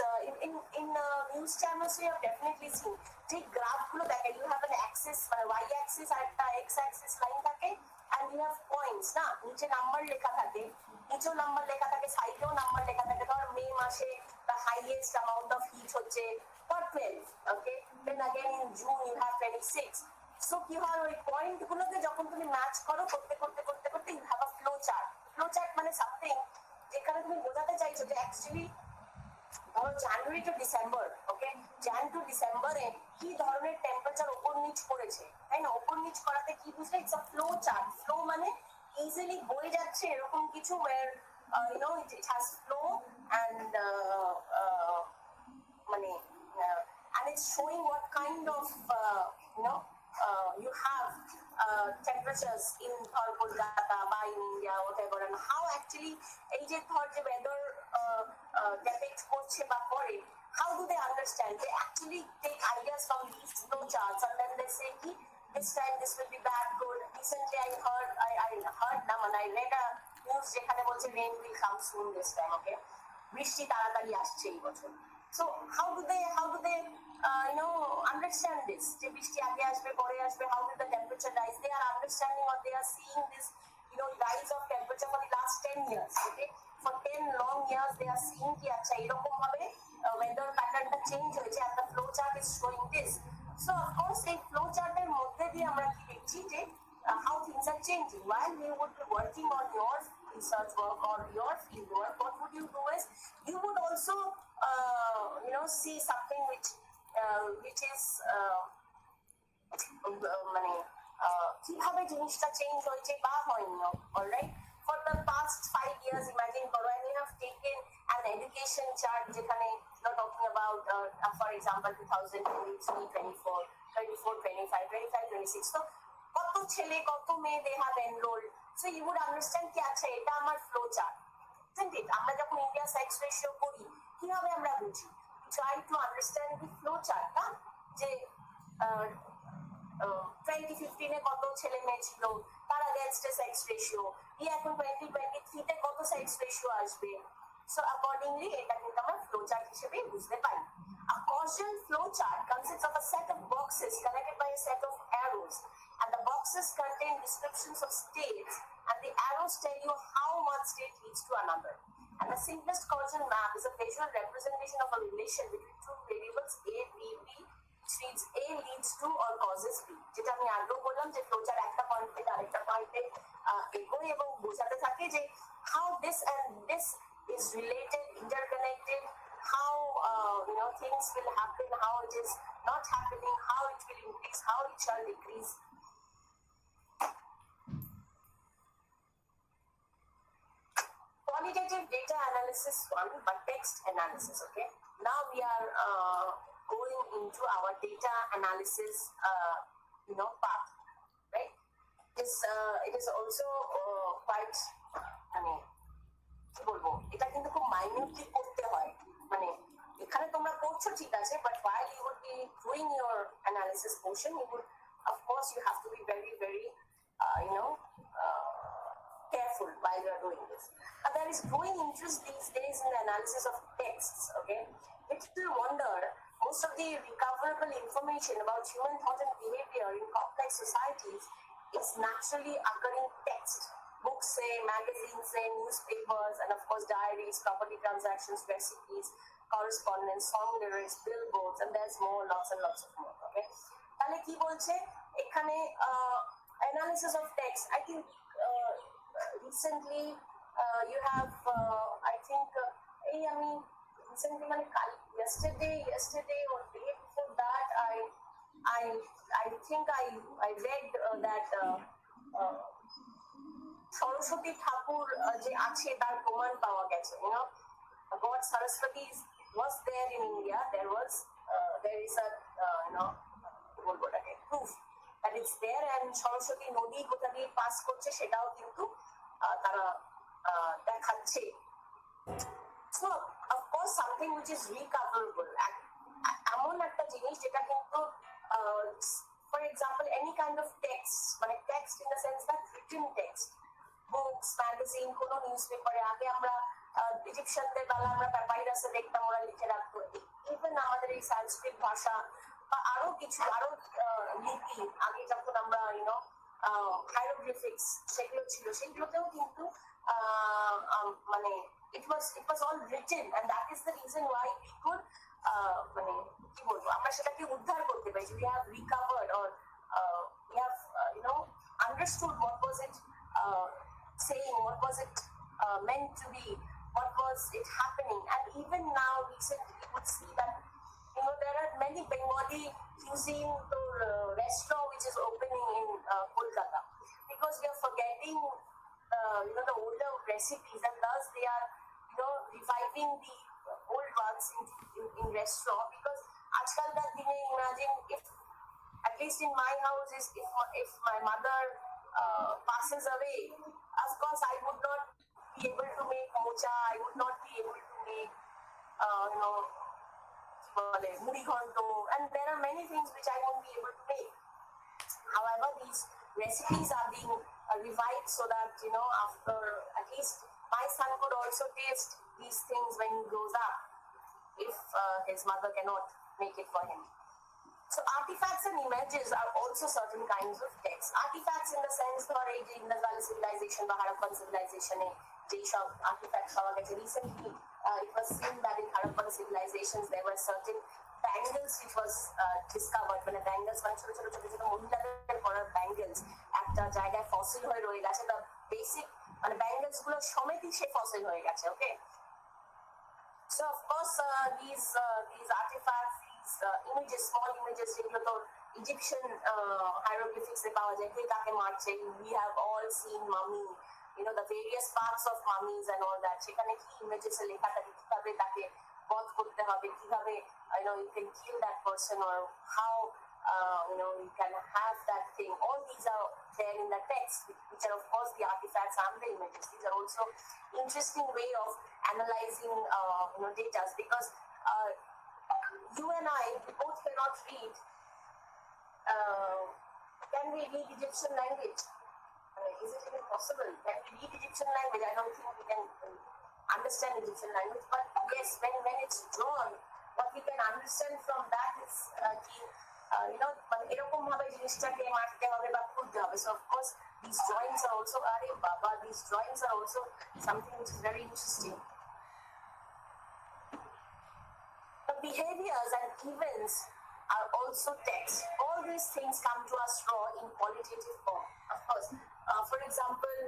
in news channels you have definitely seen ঠিক graph গুলো দেখে, you have an axis, y axis আর একটা x axis লাইন থাকে, and you have points, না নিচে নাম্বার লেখা থাকে, নিচেও নাম্বার লেখা থাকে, সাইডেও নাম্বার লেখা থাকে। ধর মে মাসে the highest amount of heat হচ্ছে 12, okay, then again in June you have 26. So কি হয়, ওই পয়েন্ট গুলোকে যখন তুমি ম্যাচ করো, করতে করতে করতে করতে you have a flow chart. Flow chart মানে something যেখানে তুমি বোঝাতে চাইছো যে অ্যাকচুয়ালি ধরো January to December, okay, jan to ডিসেম্বরে কি ধরনের টেম্পারেচার ওপর নিচ করেছে, তাই না? ওপর নিচ করাতে কি বুঝলে, it's a flow chart. Flow মানে ইজিলি বয়ে যাচ্ছে এরকম কিছু, where it has flow and মানে and it's showing what kind of you have temperatures in Kolkata বা in India, whatever, and how actually এই যে ধর যে weather depict করছে বা করে, how do they understand? They actually take ideas from these flow charts and then they say ki this time this will be bad, good. Recently I heard I read a news যেখানে বলছে rain will come soon this time, okay? বৃষ্টি তাড়াতাড়ি আসছে এই বছর। So how do they understand this? যে বৃষ্টি আগে আসবে পরে আসবে, how will the temperature rise? They are understanding or they are seeing this rise of temperature for the last 10 years, okay? For 10 long years they are seeing কি আচ্ছা এরকম ভাবে weather patternটা চেঞ্জ হয়েছে, and the flow chart is showing this. So of course এই flow chart এর মধ্যে দিয়ে আমরা কি দেখছি যে how things are changing. While you would be working on your research work or your field work, what would you do is you would also see something which is মানে কিভাবে জিনিসটা চেঞ্জ হয়েছে বা হয়নি, alright? For the past 5 years, imagine করো, and you have taken an education chart যেখানে you're talking about for example 2023, 24, 25, 26, so কত ছেলে কত মেয়ে they have enrolled, so you would understand কি আচ্ছা এটা আমার flow chart, isn't it? আমরা যখন ইন্ডিয়া সেক্স রেশিও করি কিভাবে আমরা বুঝি, try to understand the flow chart, না যে 2015 এ কত ছেলে মেয়ে ছিল, তার against a sex ratio, এখন 2023 তে কত sex ratio আসবে, so accordingly এটা কিন্তু আমরা flow chart হিসেবে বুঝতে পারি। A causal flow chart consists of a set of boxes connected by a set of arrows, and the box boxes contain descriptions of states, and the arrows tell you how one state leads to another. And the simplest causal map is a visual representation of a relation between two variables A, B, B, which reads A leads to or causes B. যেটা আমি আগেও বললাম যে flowchart একটা point থেকে আরেকটা পয়েন্টে এগোয় এবং বোঝাতে থাকে যে how this and this is related, interconnected, how things will happen, how it is not happening, how it will increase, how it shall decrease. Qualitative data analysis one, but text analysis. Okay, now we are going into our data analysis part, right? It is also quite কি বলবো, এটা কিন্তু খুব minutely করতে হয়। মানে এখানে তোমরা করছো ঠিক আছে, but while you would be doing your analysis portion, you would, of course, you have to be very, very careful while you are doing this. There is growing interest these days in the analysis of texts. Okay, little wonder most of the recoverable information about human thought and behavior in complex societies is naturally occurring text. Books say, magazines say, newspapers, and of course diaries, property transactions, recipes, correspondence, song lyrics, billboards, and there's more, lots and lots of more. Okay, তাহলে কি বলছে এখানে analysis of text? I think recently you have I think recently yesterday or day before that I think I read that Saraswati ঠাকুর যে আছে তার প্রমাণ পাওয়া গেছে। God Saraswati was there in India. There is a proof that it's there, and Saraswati নদী কোথা দিয়ে pass করছে সেটাও কিন্তু তারা দেখাচ্ছে। So of course something which is recoverable, এমন একটা জিনিস যেটা কিন্তু for example any kind of text, মানে text in the sense that written text, books, magazine, কোনো নিউজপেপারে আগে আমরা ইজিপশিয়ানদের বেলা আমরা প্যাপাইরাসে দেখতাম ওরা লিখে রাখতো। ইভেন আমাদের এই সংস্কৃত ভাষা বা আরো কিছু আরো লিপি আগে যখন আমরা হাইরোগ্লিফিক্স সেগুলো ছিল, সেগুলোতেও কিন্তু মানে it was all written, and that is the reason why we could মানে কি বলবো আমরা সেটাকে উদ্ধার করতে পারি। We have recovered or we have understood what was it saying, what was it meant to be, what was it happening. And even now recently you would see that there are many Bengali cuisine restaurant which is opening in Kolkata, because we are forgetting the older recipes, and thus they are reviving the old ones in restaurant. Because আজকালকার দিনে imagine if at least in my house is if my mother passes away, of course I would not be able to make mocha, I would not be able to make muri ghonto, and there are many things which I won't be able to make. However, these recipes are being revived so that after at least my son could also taste these things when he grows up, if his mother cannot make it for him. So artifacts and images are also certain kinds of text. Artifacts in the sense for Indus Valley civilization বা Harappan civilization যেই সব artifacts পাওয়া গেছে recently, it was seen that in Harappan civilizations there were certain bangles which was discovered. মানে bangles মানে ছোট ছোট ছোট ছোট মহিলাদের পরার bangles একটা জায়গায় ফসিল হয়ে রয়ে গেছে। the basic মানে bangles গুলো সমেতই সে ফসিল হয়ে গেছে। Okay, so of course these artifacts, images, small images, যেগুলো তো Egyptian hieroglyphics এ পাওয়া যায়, কে কাকে মারছে, we have all seen mummy, the various parts of mummies and all that. সেখানে কি images এ লেখা থাকে কিভাবে তাকে বধ করতে হবে, কিভাবে you can kill that person, or how you can have that thing. All these are there in the text, which are of course the artifacts and the images. These are also interesting way of analyzing data, because you and I, we both cannot read. Can we read Egyptian language? Is it even possible? Can we read Egyptian language? I don't think we can understand Egyptian language, but yes, when it's drawn, what we can understand from that is মানে এরকম ভাবে জিনিসটাকে মারতে হবে বা খুলতে হবে. So of course these drawings are also these drawings are also something which is very interesting. The behaviors and events are also text. All these things come to us raw in qualitative form. Of course, for example,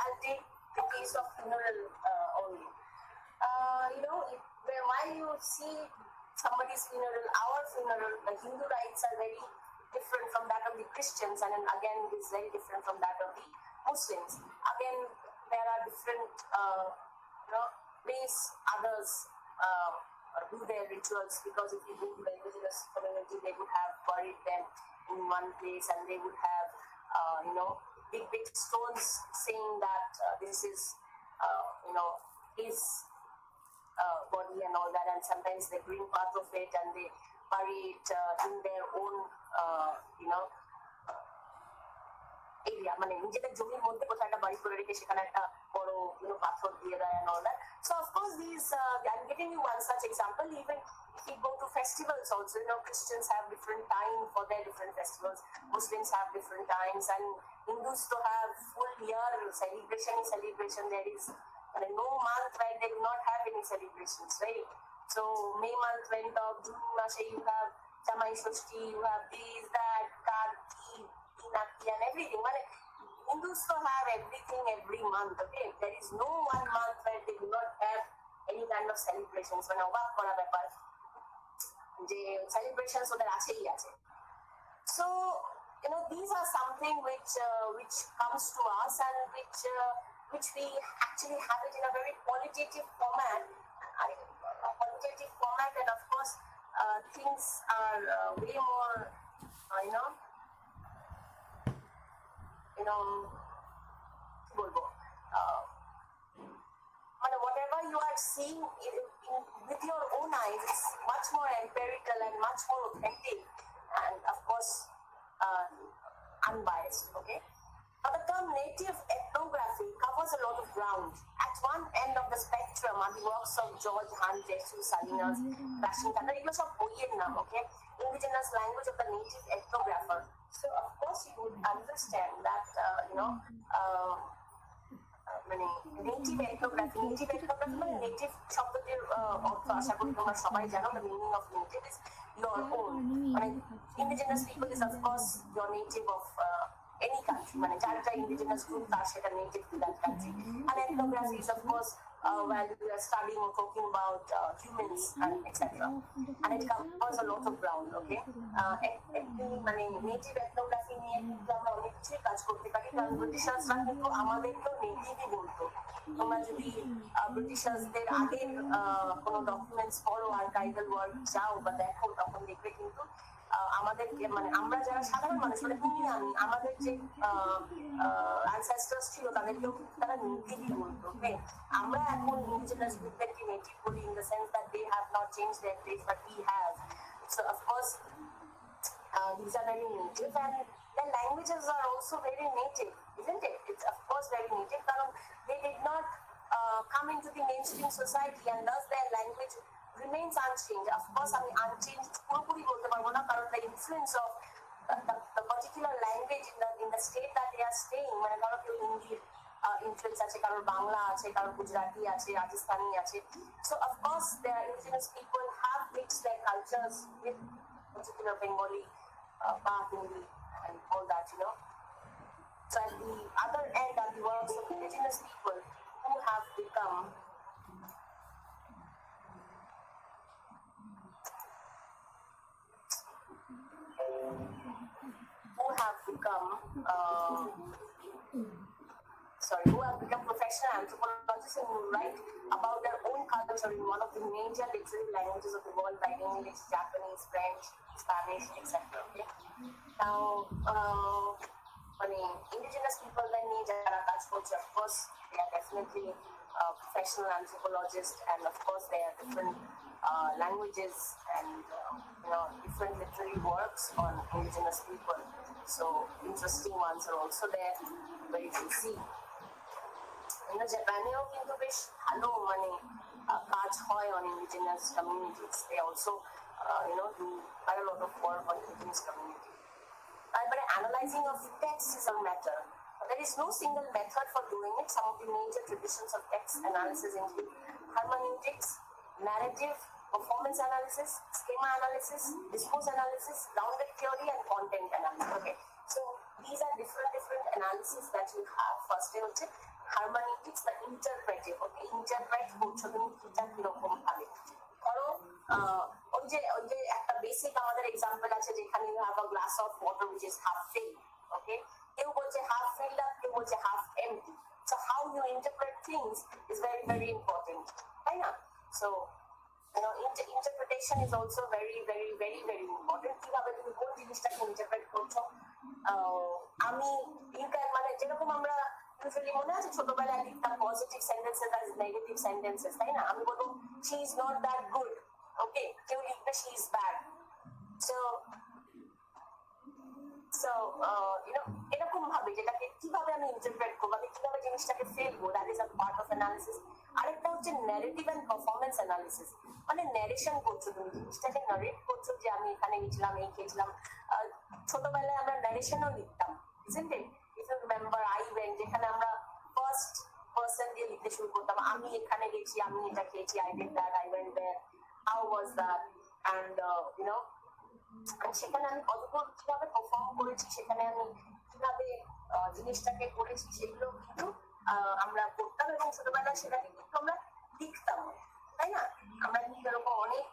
I'll take the case of funeral only. While you see somebody's funeral, our funeral, the Hindu rites are very different from that of the Christians, and then again it is very different from that of the Muslims. Again, there are different ways others do their rituals, because if you go to the indigenous community, they would have buried them in one place, and they would have big stones saying that this is his body and all that, and sometimes they bring part of it and they bury it in their own area, মানে নিজেদের জমির মধ্যে কোথাও একটা বাড়ি করে রেখে সেখানে একটা বড় পাথর দিয়ে দেয় and all that. So of course these I'm giving you one such example. Even if you go to festivals also, Christians have different time for their different festivals, Muslims have different times, and Hindus to have full year celebration. There is no month where they do not have any celebrations, right? So May month went off, June mashe you have Jamai Shoshti, you have this, that, Karti, Pinaki, and everything. Hindus to have everything every month, okay? There is no one month where they do not have any kind of celebrations. When অবাক করা ব্যাপার যে celebrations ওদের আছেই আছে. So these are something which comes to us, and which we actually have it in a very qualitative format. And of course things are way more whatever you are seeing with your own eyes, it's much more empirical and much more authentic, and of course unbiased. Okay. Now, the term native ethnography covers a lot of ground. At one end of the spectrum are the works of George Hunt, Jesus Salinas, Rashid Khanna. It was a poem now, okay? Indigenous language of the native ethnographer. So, of course, you would understand that, native ethnography মানে native শব্দটির অর্থ আশা করি তোমরা সবাই জানো. The meaning of native is your own. Indigenous people is of course your native of any country. যারা indigenous group তার সেটা native to that country. And ethnography is of course while we are studying or talking about humans and etc. And it covers a lot of ground, okay? native ethnography নিয়ে কিন্তু আমরা অনেক কিছুই কাজ করতে পারি, কারণ ব্রিটিশার্সরা কিন্তু আমাদেরকেও নেটিভই বলতো. তোমরা যদি ব্রিটিশার্সদের আগের কোনো ডকুমেন্টস পড়ো, আর্কাইভাল ওয়ার্ক যাও বা দেখো, তখন দেখবে কিন্তু আমাদেরকে আমরা যারা সাধারণ মানুষ তুমি আমি আমাদের যে অ্যানসেস্টার্স ছিল তাদেরকেও তারা নেটিভই বলতো. আমরা এখন ইন্ডিজিনাস গ্রুপদেরকে নেটিভ বলি in the sense that they have not changed their place, but we have. So of course these are very native, and their languages are also very native, isn't it? It's of course very native because they did not come into the mainstream society, and thus their language remains unchanged. Of course unchanged পুরোপুরি বলতে পারবো না, কারণ the influence of the particular language in the state that they are staying, কারো কেউ হিন্দির influence আছে, কারোর বাংলা আছে, কারোর গুজরাটি আছে, রাজস্থানি আছে. So of course their indigenous people have mixed their cultures with particular Bengali, Hindi, and all that, So at the other end are the works of indigenous people who have become professional anthropologists and who write about their own culture in one of the major literary languages of the world, like English, Japanese, French, Spanish, etc. Okay? Now, indigenous people then need a culture. Of course, they are definitely professional anthropologists, and of course, they are different languages and different literary works on indigenous people. So interesting ones are also there where you can see. জাপানেও কিন্তু বেশ ভালো মানে কাজ হয় on indigenous communities. They also do quite a lot of work on indigenous community. But analyzing of text is a matter. There is no single method for doing it. Some of the major traditions of text analysis include hermeneutics, narrative, performance analysis, schema analysis, discourse analysis, grounded theory, and content analysis. Okay, so these are different analysis that you have. First day হচ্ছে hermeneutics, the interpretive. Okay, interpret করছো তুমি কিটা কিরকম ভাবে। ধরো ওই যে একটা বেসিক আমাদের এক্সাম্পল আছে যেখানে you have a glass of water which is half filled. Okay, কেউ বলছে half filled up, কেউ বলছে half empty. So how you interpret things is very important, তাই না? So interpretation is also very important. কিভাবে তুমি কোন জিনিসটাকে ইন্টারপ্রেট করছো। আমি মানে যেরকম আমরা ইউজুয়ালি মনে আছে ছোটবেলায় লিখতাম পজিটিভ সেন্টেন্সেস আর নেগেটিভ সেন্টেন্সেস, তাই না? আমি বলবো she is not that good, okay, কেউ লিখবে শি ইজ ব্যাড। সো এরকম ভাবে যেটাকে কিভাবে আমি ইন্টারপ্রেট করবো, আমি কিভাবে জিনিসটাকে ফেলবো, that is a part of analysis. আরেকটা হচ্ছে ন্যারেটিভ অ্যান্ড পারফরমেন্স অ্যানালিসিস, মানে ন্যারেশন করছো, তুমি জিনিসটাকে নারেট করছো যে আমি এখানে গেছিলাম, এই খেয়েছিলাম। ছোটবেলায় আমরা ন্যারেশনও লিখতাম, isn't it? If you remember, I went, যেখানে আমরা ফার্স্ট পারসন দিয়ে লিখতে শুরু করতাম, আমি এখানে গেছি, আমি এটা খেয়েছি, I did that, I went there, how was that, and সেখানে আমি কতক্ষণ কিভাবে পারফর্ম করেছি, সেখানে আমি কিভাবে জিনিসটাকে করেছি, সেগুলো কিন্তু আমরা করতাম এবং ছোটবেলায় সেটাকে কিন্তু আমরা লিখতাম, তাই না? আমরা কিন্তু এরকম অনেক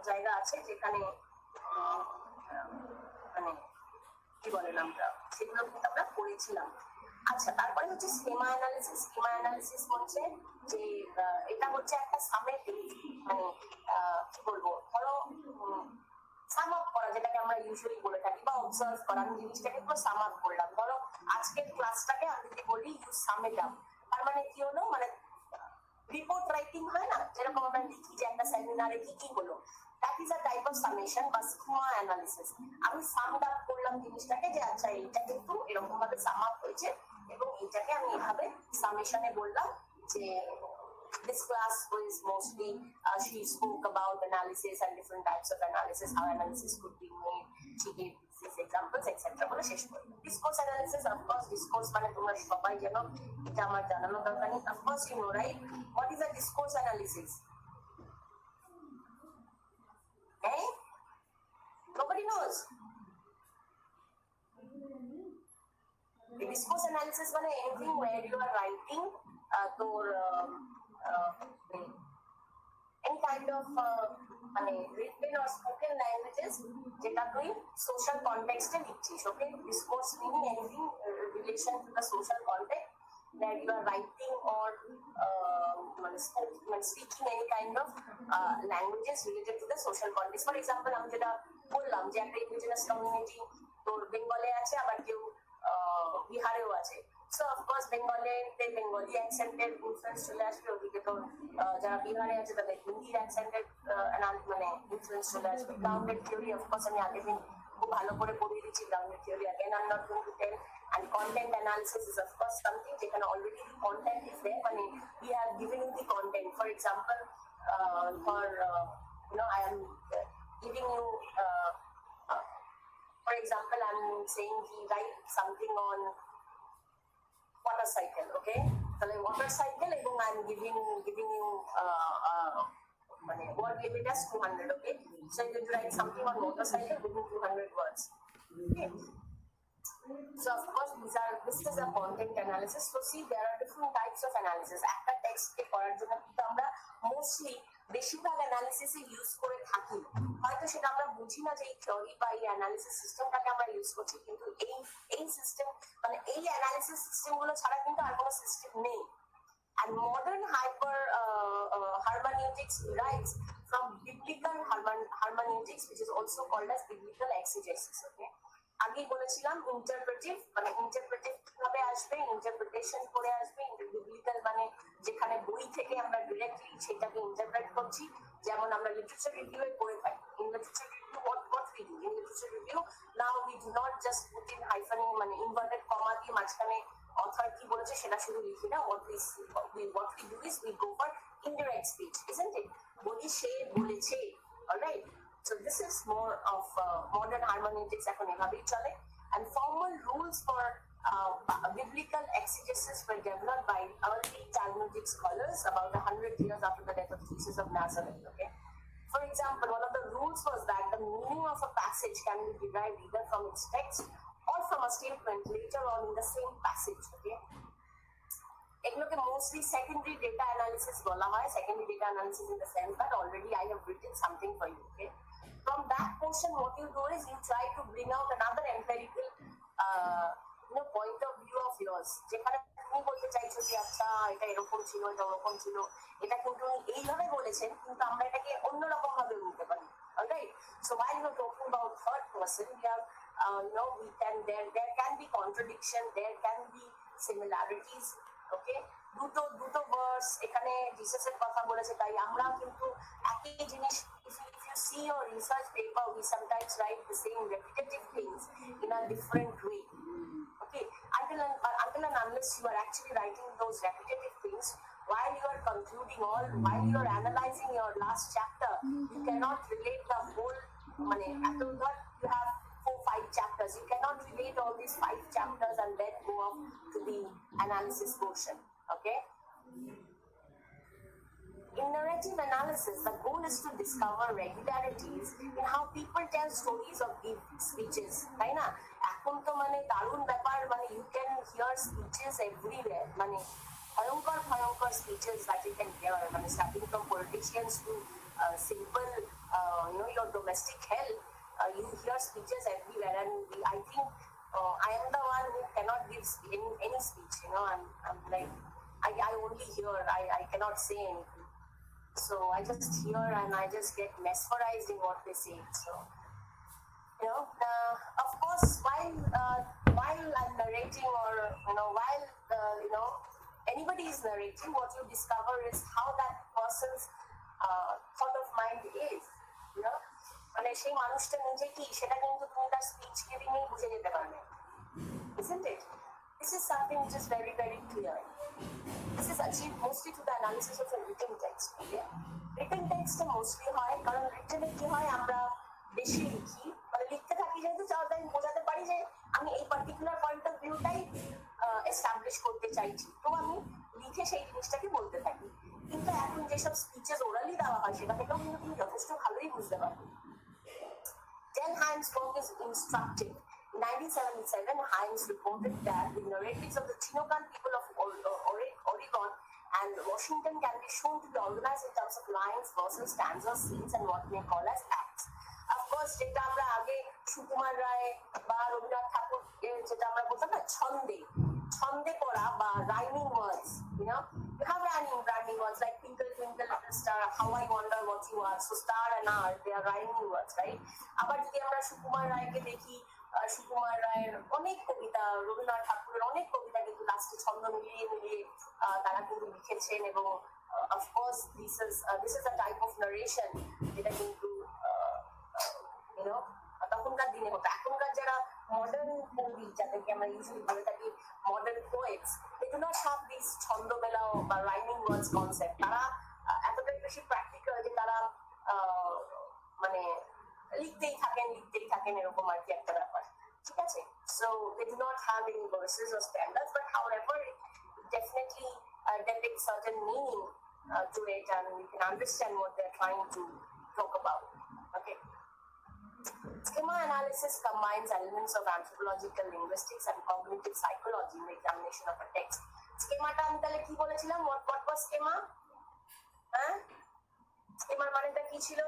জায়গা আছে যেখানে মানে কি বলেন আমরা সেগুলো কিন্তু আমরা করেছিলাম। আচ্ছা, তারপরে হচ্ছে স্কিমা অ্যানালিসিস। স্কিমা অ্যানালিসিস হচ্ছে যে এটা হচ্ছে একটা সামেটিভ, মানে কি বলবো, ধরো সাম আপ করা, যেটাকে আমরা ইউজুয়ালি বলে থাকি, বা অবজার্ভ করা। আমি জিনিসটাকে পুরো সাম আপ করলাম। ধরো আজকের ক্লাসটাকে আমি যদি বলি ইউ সাম ইট আপ, তার মানে কি হলো, মানে রিপোর্ট রাইটিং হয় না, যেরকম আমরা লিখি যে একটা সেমিনারে কি কি হলো, that is a type of summation বা স্কিমা অ্যানালিসিস। আমি সামড আপ করলাম জিনিসটাকে যে আচ্ছা এইটা কিন্তু এরকম ভাবে সাম আপ হয়েছে এবং এইটাকে আমি এভাবে সামেশনে বললাম যে this class was mostly she spoke about analysis and different types of analysis, how analysis could be made, she gave these examples, etc. বলে শেষ করি। Discourse analysis, of course, discourse মানে তোমরা সবাই জানো, এটা আমার জানানো দরকার নেই। Of course you know, right? What is a discourse analysis? Hey? Nobody knows. The discourse analysis মানে anything where you are writing তোর any kind of মানে written or spoken languages যেটা তুই social context A লিখছিস, okay? Discourse meaning anything relation to the social context that you are writing or speaking any kind of languages related to the social context. For example, আমি যেটা বললাম যে একটা indigenous community তোর বেঙ্গলে আছে, আবার কেউ বিহারেও আছে। So of course বেঙ্গলি অ্যাকসেন্টের ইনফ্লুয়েন্স চলে আসবে, ওদিকে তো যারা বিহারে আছে তাদের হিন্দির অ্যাকসেন্টের মানে ইনফ্লুয়েন্স চলে আসবে। গ্রাউন্ডেড থিওরি অফকোর্স আমি আগের দিন খুব ভালো করে পড়িয়ে দিচ্ছি grounded theory, again I'm not going to tell. And content analysis is of course something যেখানে already the content is there, মানে we have given you the content. For example, I am giving you for example, I'm saying he write something on water cycle, okay? So like water cycle, এবং I'm giving you word limit as 200, okay? So you can write something on motorcycle within 200 words, okay? So of course this is a content analysis. So see, there are different types of analysis. একটা text কে পড়ার জন্য কিন্তু আমরা mostly বেশিরভাগ অ্যানালিসিসে use করে থাকি, হয়তো সেটা আমরা বুঝি না যে এই থিওরি বা এই অ্যানালিসিস সিস্টেমটাকে আমরা ইউজ করছি, কিন্তু এই সিস্টেম মানে এই অ্যানালিসিস সিস্টেমগুলো ছাড়া কিন্তু আর কোনো সিস্টেম নেই। And modern hermeneutics derives from biblical hermeneutics, which is also called as biblical exegesis, okay? আগেই বলেছিলাম ইন্টারপ্রেটিভ, মানে ইন্টারপ্রেটিভ কিভাবে আসবে, ইন্টারপ্রিটেশন করে আসবে। বিবলিক্যাল মানে যেখানে বই থেকে আমরা ডিরেক্টলি সেটাকে ইন্টারপ্রেট করছি, যেমন আমরা লিটারেচার রিভিউ এ করে থাকি। In literature review what we do in literature review, now we do not just put in hyphen, মানে ইনভার্টেড কমা দিয়ে মাঝখানে author কি বলেছে সেটা শুধু লিখি না, what we do is we go for indirect speech, isn't it? বলি সে বলেছে, alright? So this is more of modern hermeneutics এখন এভাবেই চলে, and formal rules for biblical exegesis were developed by early Talmudic scholars about 100 years after the death of Jesus of Nazareth. Okay. For example, one of the rules was that the meaning of a passage can be derived either from its text or from a statement later on in the same passage. Okay. এগুলোকে mostly secondary data analysis বলা হয়. Secondary data analysis in the sense that already I have written something for you. Okay. From that portion, what you do is you try to bring out another empirical point of view of yours. যেখানে তুমি বলতে চাইছো যে আচ্ছা এটা এরকম ছিল, এটা ওরকম ছিল, এটা কিন্তু এইভাবে বলেছেন, কিন্তু আমরা এটাকে অন্যরকম ভাবে বলতে পারি. Alright. So while you're talking about third person, we have we can there can be contradiction, there can be similarities. Okay. দুটো ভার্স এখানে জিসাসের কথা বলেছে, তাই আমরা কিন্তু একই জিনিস, if you see your research paper, we sometimes write the same repetitive things in a different way. Okay, until and unless you are actually writing those repetitive things while you are concluding while you are analyzing your last chapter, you cannot relate the whole. After that, you have 4-5 chapters. You cannot relate all these 5 chapters and then go up to the analysis portion. Okay. In narrative analysis, the goal is to discover regularities in how people tell stories of give speeches. তাই না? এখন তো দারুণ ব্যাপার, you can hear speeches everywhere. ভয়ঙ্কর speeches that you can hear. Starting from politicians to simple, your domestic hell. You hear speeches everywhere, and I think I am the one who cannot give any speech. I'm like, I only hear. I cannot say anything. So I just hear and I just get mesmerized in what they say. So, of course, while I'm narrating, or while anybody is narrating, what you discover is how that person's thought of mind is. সেই মানুষটা নিজে কি সেটা কিন্তু তুমি তার speech গিভিংয়ে বুঝে যেতে পারবে, isn't it? This is something which is very, very clear. This is achieved mostly through the analysis of a written text. Okay? Written text mostly হয়, কারণ written কি হয়, আমরা বেশি লিখি, লিখতে থাকি যেহেতু আমি বোঝাতে পারি যে আমি এই পার্টিকুলার পয়েন্ট অফ ভিউটাই এস্টাবলিশ করতে চাইছি, তো আমি লিখে সেই জিনিসটাকে বলতে থাকি. কিন্তু এখন যেসব স্পিচেস ওরালি দেওয়া হয় সেটা থেকেও কিন্তু তুমি যথেষ্ট ভালোই বুঝতে পারবে. Then Hines' work is instructive. In 1977, Hines reported that the narratives of the Chinocan people of Oregon and Washington can be shown to be organized in terms of lines, verses, stanzas, scenes, and what we call as acts. Of course, যেটা আমরা আগে সুকুমার রায় বা রবীন্দ্রনাথ ঠাকুর যেটা আমরা বলতাম না ছন্দে পড়া বা rhyming words, you have rhyming words like twinkle twinkle little star, how I wonder what you are. So star and art, they are rhyming words, right? আবার যদি আমরা সুকুমার রায়কে দেখি, সুকুমার রায়ের অনেক কবিতা, রবীন্দ্রনাথ ঠাকুরের অনেক কবিতা কিন্তু লাস্টে ছন্দ মিলিয়ে তারা কিন্তু লিখেছেন, এবং of course this is a type of narration যেটা কিন্তু তখনকার দিনে হতো. এখনকার যারা মডার্ন কবি, যাদেরকে আমরা ইউজুয়ালি বলে থাকি modern poets, they do not have these ছন্দ মেলাও বা রাইমিং ওয়ার্ডস কনসেপ্ট. তারা এতটাই বেশি প্র্যাকটিক্যাল যে তারা লিখতেই থাকেন এরকম আর কি একটা ব্যাপার, ঠিক আছে? So they do not have any verses or standards, but however it definitely depicts certain meaning to it, and you can understand what they're trying to talk about. Okay. Schema analysis combines elements of anthropological linguistics and cognitive psychology in the examination of a text. Schema-টা আমি তাহলে কি বলেছিলাম? What was schema? Schema মানেটা কি ছিল?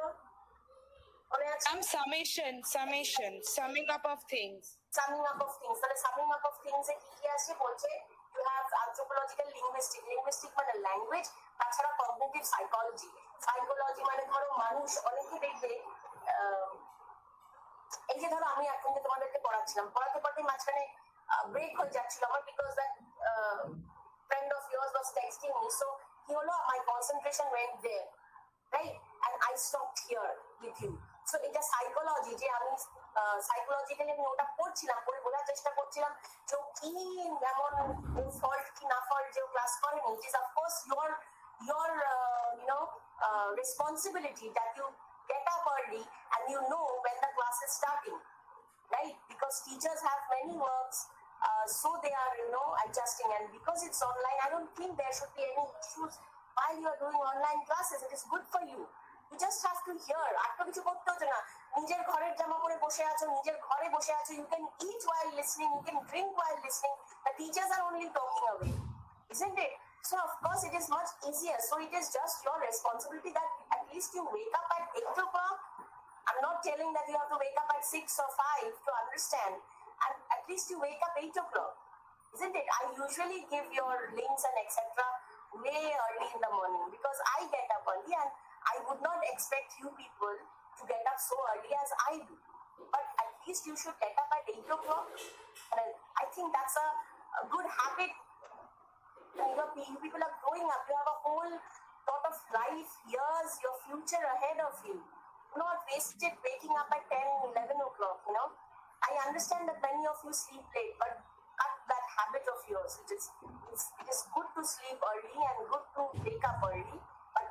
Summing up of things. Summing up of things. তাহলে summing up of things এ কি আছে বলছে? You have anthropological linguistic মানে language, তাছাড়া cognitive psychology. Psychology মানে ধরো মানুষ অনেকে দেখবে, এই যে ধরো আমি এখন তোমাদেরকে পড়াতে মাঝখানে ব্রেক হয়ে যাচ্ছিল আমার, because that friend of yours was texting me, so my concentration went there, right? And I stopped here with you. So এটা সাইকোলজি, যে আমি সাইকোলজিক্যালি আমি ওটা পড়ছিলাম, পড়ে বোঝার চেষ্টা করছিলাম যে ও কি এমন ফল্ট কি না ফল্ট যে ক্লাস করেনি। It is of course your responsibility that you get up early and you know when the class is starting, right? Because teachers have many works, so they are adjusting, and because it's online, I don't think there should be any issues while you are doing online classes. It is good for you. You just have to hear. আর তো কিছু করতে হচ্ছে না, নিজের ঘরের জামা পরে বসে আছো, নিজের ঘরে বসে আছো, you can eat while listening, you can drink while listening. The teachers are only talking away, isn't it? So of course it is much easier. So it is just your responsibility that at least you wake up at 8 o'clock. I'm not telling that you have to wake up at 6 or 5 to understand, and at least you wake up 8 o'clock, isn't it? I usually give your links and etc. way early in the morning because I get up early, and I would not expect you people to get up so early as I do. But at least you should get up at 8 o'clock. And I think that's a good habit. You people are growing up. You have a whole lot of life, years, your future ahead of you. Not waste it waking up at 10, 11 o'clock, I understand that many of you sleep late, but cut that habit of yours. It is good to sleep early and good to wake up early. But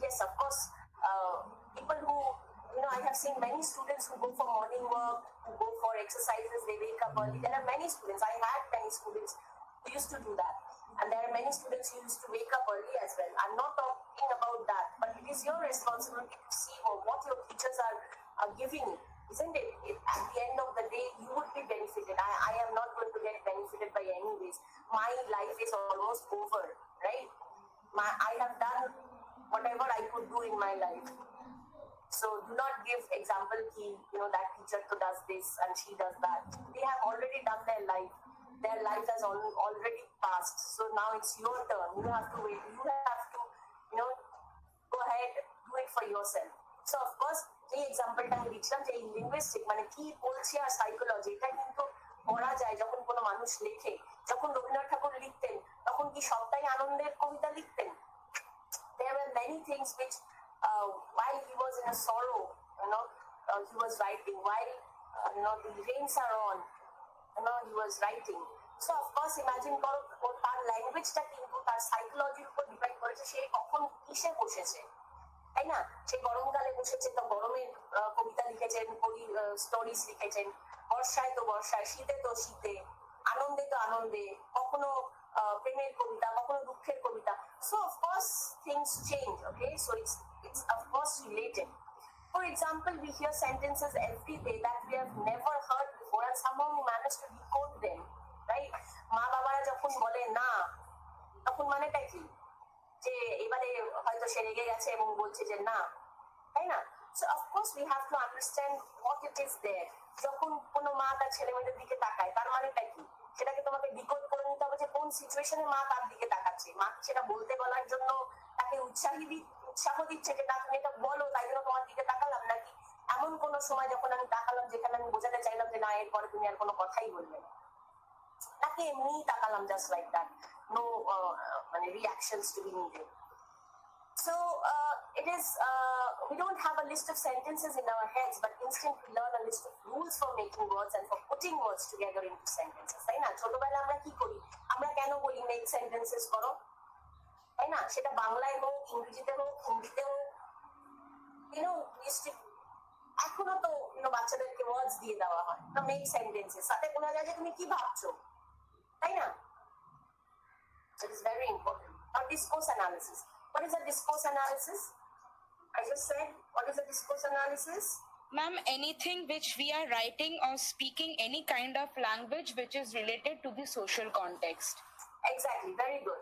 yes, of course, people who, I have seen many students who go for morning work, who go for exercises, they wake up early. There are many students. I had many students who used to do that. And there are many students who used to wake up early as well. I'm not talking about that, but it is your responsibility to see what your teachers are giving you, isn't it? At the end of the day, you would be benefited. I am not going to get benefited by any ways. My life is almost over, right? I have done whatever I could do in my life. So do not give example ki, that teacher does this and she does that. They have already done their life. Their life has already passed. So now it's your turn. You have to wait. You have to, go ahead, do it for yourself. So of course, the example টা আমি দিচ্ছিলাম যে linguistic মানে কি বলছি আর psychology, এটা কিন্তু পড়া যায় যখন কোনো মানুষ লেখে। যখন রবীন্দ্রনাথ ঠাকুর লিখতেন তখন কি সবটাই আনন্দের কবিতা লিখতেন? There were many things which while he was in a sorrow, he was writing. While the rains are on, he was writing. So of course imagine করো তার ল্যাঙ্গুয়েজটা কিন্তু তার সাইকোলজির উপর ডিপেন্ড করেছে সে কখন কিসে বসেছে, তাই না? সে গরমকালে বসেছে তো গরমের কবিতা লিখেছেন, স্টোরিজ লিখেছেন, বর্ষায় তো বর্ষায়, শীতে তো শীতে, আনন্দে তো আনন্দে, কখনো প্রেমের কবিতা, কখনো দুঃখের কবিতা. So of course things change, okay? So it's of course related. For example, we hear sentences every day that we have never heard before, and somehow we manage to decode them, right? মা বাবারা যখন বলে না, তখন মানেটা কি? যে এবারে হয়তো সে রেগে গেছে এবং বলছে যে না, তাই না? So of course we have to understand what it is there. যখন কোনো মা তার ছেলে মেয়েদের দিকে তাকায় তার মানেটা কি, সেটাকে তোমাকে ডিকোড করে নিতে হবে যে কোন সিচুয়েশনে মা তার দিকে তাকাচ্ছে। মা সেটা বলতে বলার জন্য তাকে উৎসাহ দিচ্ছে যে না তুমি এটা বলো তাই জন্য তোমার দিকে তাকালাম, নাকি এমন কোনো সময় যখন আমি তাকালাম যেখানে আমি বোঝাতে চাইলাম যে না এরপরে তুমি আর কোনো কথাই বলবে না, তাকে এমনিই তাকালাম just like that, no reactions to be needed. So it is we don't have a list of sentences in our heads, but instead we learn a list of rules for making words and for putting words together into sentences, তাই না? ছোটবেলা আমরা কি করি, আমরা কেন বলি make sentences করো, তাই না? সেটা বাংলায় হোক, ইংরেজিতে হোক, হিন্দিতে হোক, এখনো তো বাচ্চাদেরকে ওয়ার্ডস দিয়ে দেওয়া হয়, মেক সেন্টেন্সেস, সাথে বোঝা যায় যে তুমি কি ভাবছো, তাই না? It is very important. Now, discourse analysis. What is a discourse analysis? I just said, what is a discourse analysis? Ma'am, anything which we are writing or speaking, any kind of language which is related to the social context. Exactly, very good.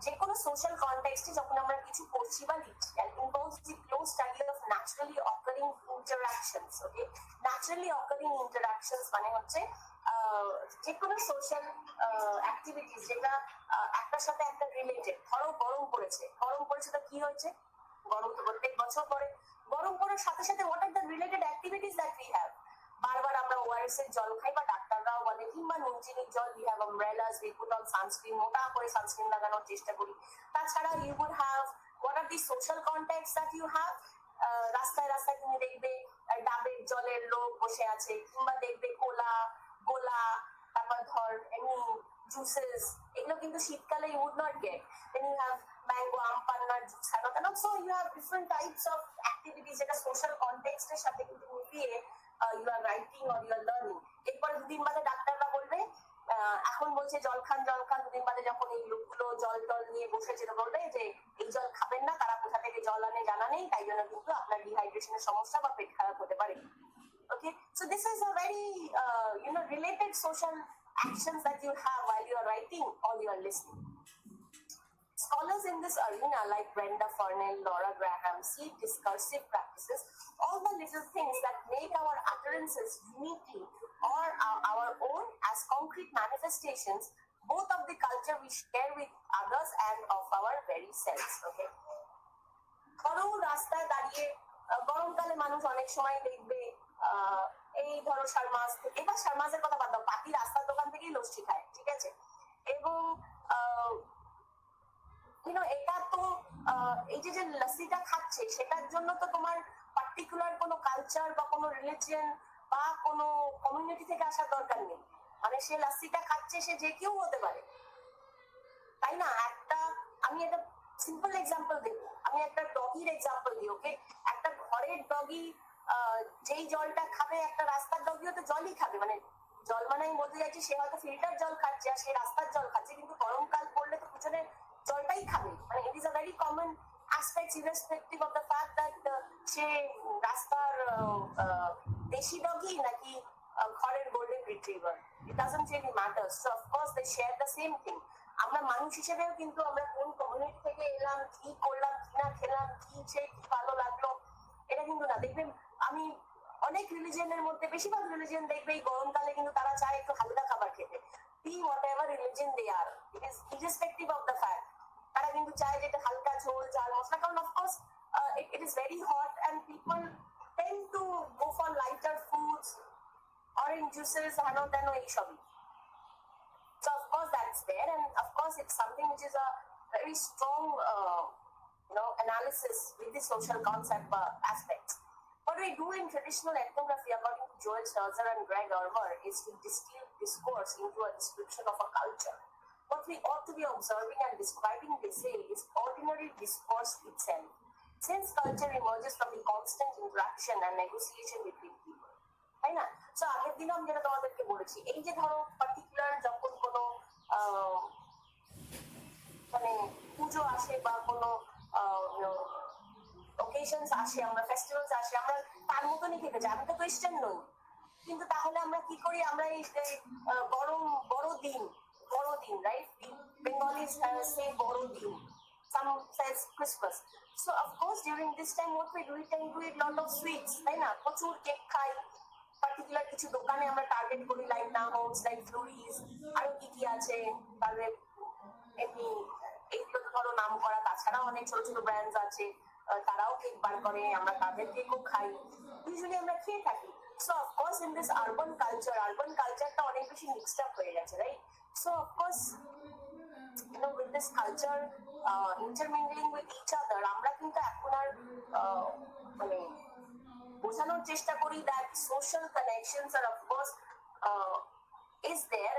যে কোনো social কনটেক্সটে যখন আমরা কিছু পড়ছি বা লিখছি, and involves the close study of naturally occurring interactions. Okay, naturally occurring interactions মানে হচ্ছে যে কোনো সোশ্যাল অ্যাক্টিভিটিস যেটা একটার সাথে একটা রিলেটেড। ধরো গরম পড়েছে তো কি হয়েছে, গরম তো প্রত্যেক বছর পড়ে, গরম পড়ার সাথে সাথে what are the related activities that we have. বারবার আমরা ওআরএস এর জল খাই বা ডাক্তাররাও বলে, কিংবা নুন চিনির জল, we have umbrellas, we put on sunscreen, মোটা করে সানস্ক্রিন লাগানোর চেষ্টা করি। তাছাড়া you would have, what are the social context that you have? রাস্তায় রাস্তায় তুমি দেখবে ডাবের জলের লোক বসে আছে, কিংবা দেখবে কোলা গোলা, তারপর ধর এমনি জুসেস, এগুলো কিন্তু শীতকালে you would not get. Then you have mango, আম পান্নার জুস, হ্যান so you have different types of activities যেটা সোশ্যাল কনটেক্সটের সাথে কিন্তু মিলিয়ে you are writing or you are learning. এরপরে দুদিন বাদে ডাক্তাররা বলবে, এখন বলছে জল খান জল খান, দুদিন বাদে যখন এই লোকগুলো জল টল নিয়ে বসেছে তো বলবে যে এই জল খাবেন না, তারা কোথা থেকে জল আনে জানা নেই, তাই জন্য কিন্তু আপনার ডিহাইড্রেশনের সমস্যা বা পেট খারাপ হতে পারে। Okay, so this is a very related social actions that you have while you are writing or you are listening. Scholars in this arena like Brenda Farnell, Laura Graham see discursive practices, all the little things that make our utterances uniquely or our own as concrete manifestations both of the culture we share with others and of our very selves. Okay, ধরো রাস্তায় দাঁড়িয়ে গরমকালে মানুষ অনেক সময় দেখবে এই ধরো শারমাজ থেকে, এবার শারমাজের কথা বাদ দাও, পাতি রাস্তার দোকান থেকেই লস্যি খায়, ঠিক আছে? এবং এটা তো এই যে লস্যিটা খাচ্ছে সেটার জন্য তো তোমার পার্টিকুলার কোনো কালচার বা কোনো রিলিজিয়ন বা কোনো কমিউনিটি থেকে আসার দরকার নেই। মানে সে লস্যিটা খাচ্ছে, সে যে কেউ হতে পারে, তাই না? আমি একটা সিম্পল এক্সাম্পল দেব, আমি একটা ডগির এক্সাম্পল দিই। ওকে, একটা ঘরের ডগি যেই জলটা খাবে, একটা রাস্তার ডগিও তো জলই খাবে। মানে জল মানে আমি বলতে চাইছি সে হয়তো ফিল্টার জল খাচ্ছে আর সে রাস্তার জল খাচ্ছে, কিন্তু গরমকাল পড়লে তো পিছনে জলটাই খাবে। মানে it is a very common aspect irrespective of the fact that সে রাস্তার দেশি ডগি নাকি ঘরের golden retriever, it doesn't really matter. So of course they share the same thing. আমরা মানুষ হিসেবেও কিন্তু আমরা কোন কমিউনিটি থেকে এলাম, কি করলাম, কি না খেলাম, কি ভালো লাগলো, এটা কিন্তু না। দেখবেন আমি অনেক রিলিজিয়নের মধ্যে, বেশিরভাগ রিলিজিয়ন দেখবে এই গরমকালে কিন্তু তারা চায় একটু হালকা খাবার খেতে, be whatever religion they are, it is irrespective of the fact, তারা কিন্তু চায় যে হালকা ঝোল ঝাল মশলা, কারণ of course it is very hot and people tend to go for lighter foods, orange juices, hano teno এইসবই। So of course that's there, and of course it's something which is a very strong analysis with the social concept aspects. What we do in traditional ethnography, according to Joel Scherzer and Greg Ermer, is to distill discourse into a description of a culture. What we ought to be observing and describing, they say, is ordinary discourse itself, since culture emerges from the constant interaction and negotiation between people. তাই না? So আগের দিন আমি যেটা তোমাদেরকে বলেছি, এই যে ধরো পার্টিকুলার যখন কোনো মানে পুজো আসে বা কোনো অকেশনস আসে, আমরা ফেস্টিভ্যালস আসে, আমরা তার মতনই খেতে চাই। আমি তো ক্রিশ্চান নই, কিন্তু তাহলে আমরা কি করি, আমরা এই বড়দিন, রাইট? বেঙ্গলিজ say বড়দিন, some says Christmas. So of course during this time what we do, we tend to eat lot of sweets, তাই না? প্রচুর কেক খাই, পার্টিকুলার কিছু দোকানে আমরা টার্গেট করি, লাইক না হোমস, লাইক ফ্লোরিজ, আরো কি আছে, তাহলে এমনি এইগুলো তো ধরো নাম করা, তাছাড়া অনেক ছোট ছোট ব্র্যান্ডস আছে, তারাও কেক বার করে, আমরা তাদের কেকও খাই, ইউজুয়ালি আমরা খেয়ে থাকি। So of course in this urban কালচারটা অনেক বেশি মিক্সড আপ হয়ে গেছে, right? So of course with this culture intermingling with each other, আমরা কিন্তু এখন আর মানে বোঝানোর চেষ্টা করি that social connections are of course is there,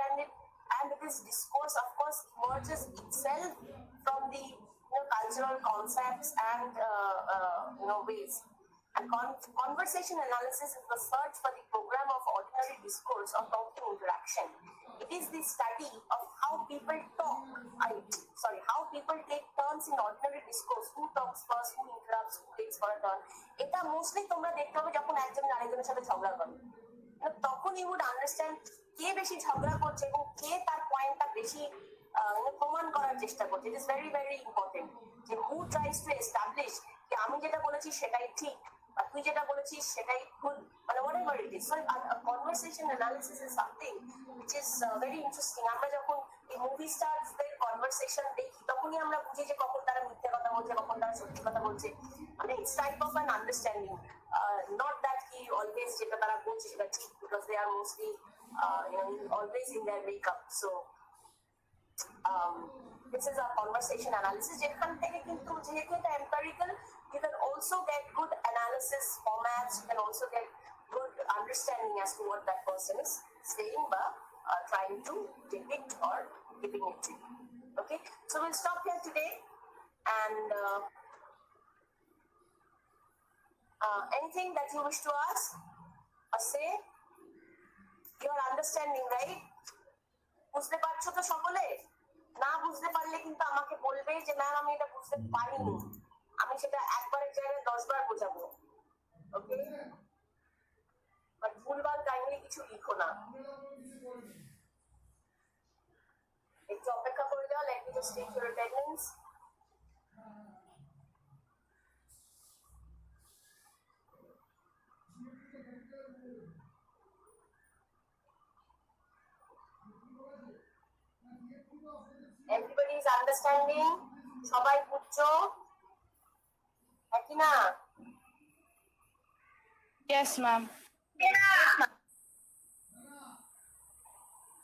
and this discourse of course emerges itself from the cultural concepts and ways. And conversation analysis is the search for the program of ordinary discourse or talking interaction. It is the study of how people talk, how people take turns in ordinary discourse, who talks first, who interrupts, who takes for a turn. এটা mostly তোমরা দেখতে হবে যখন একজন আরেকজনের সাথে ঝগড়া করে, তখন ইউ উড আন্ডারস্ট্যান্ড কে বেশি ঝগড়া করছে এবং কে তার পয়েন্টটা বেশি প্রমাণ করার চেষ্টা করছে। It is very very important যে হু ট্রাইস টু এস্টাবলিশ যে আমি যেটা বলেছি সেটাই ঠিক, বা তুই যেটা বলেছিস সেটাই ভুল, মানে whatever it is. So a conversation analysis is something which is very interesting. আমরা যখন এই মুভি স্টারদের কনভারসেশন দেখি তখনই আমরা বুঝি যে কখন তারা মিথ্যে কথা বলছে, কখন তারা সত্যি কথা বলছে। মানে it's type of an understanding, not that কি অলওয়েজ যেটা তারা বলছে সেটা ঠিক, because they are mostly always in their makeup. So this is a conversation analysis, যেখান থেকে কিন্তু যেহেতু এটা empirical, You can also get good analysis formats. You can also get good understanding as to what that person is saying, but trying to depict or giving it to you. Okay, so we'll stop here today. And anything that you wish to ask or say? You are understanding, right? বুঝতে পারছো তো সকলে? না বুঝতে পারলে কিন্তু আমাকে বলবে যে ম্যাম আমি এটা বুঝতে পারিনি, আমি সেটা একবারের জায়গায় 10 বার বোঝাবো। ওকে, বাট ভুলভাল কাইন্ডলি কিছু লিখো না, একটু অপেক্ষা করে যাও। Let me just take your attendance. Everybody is understanding? সবাই বুঝছো নাকি না? Yes, ma'am.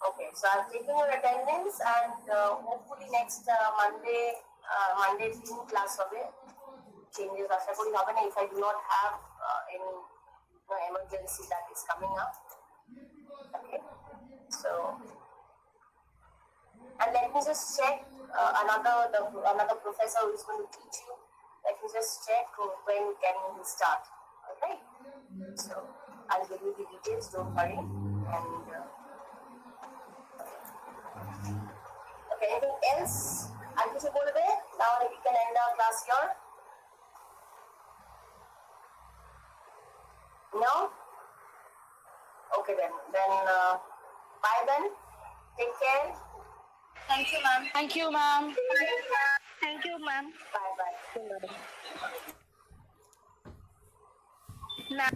Okay, so I'm taking your attendance, and hopefully next Monday Zoom class হবে। Changes আশা করি হবে না, if I do not have any emergency that is coming up. Okay, so and let me just check another professor who is going to teach you. Let me just check when can he start. Okay, so I'll give you the details, don't worry. And okay, anything else? I'll just go to bed. Now we can end our class here. No? Okay then. Bye then. Take care. Thank you, ma'am. Thank you, ma'am. Thank you, ma'am. Bye bye. Ma'am.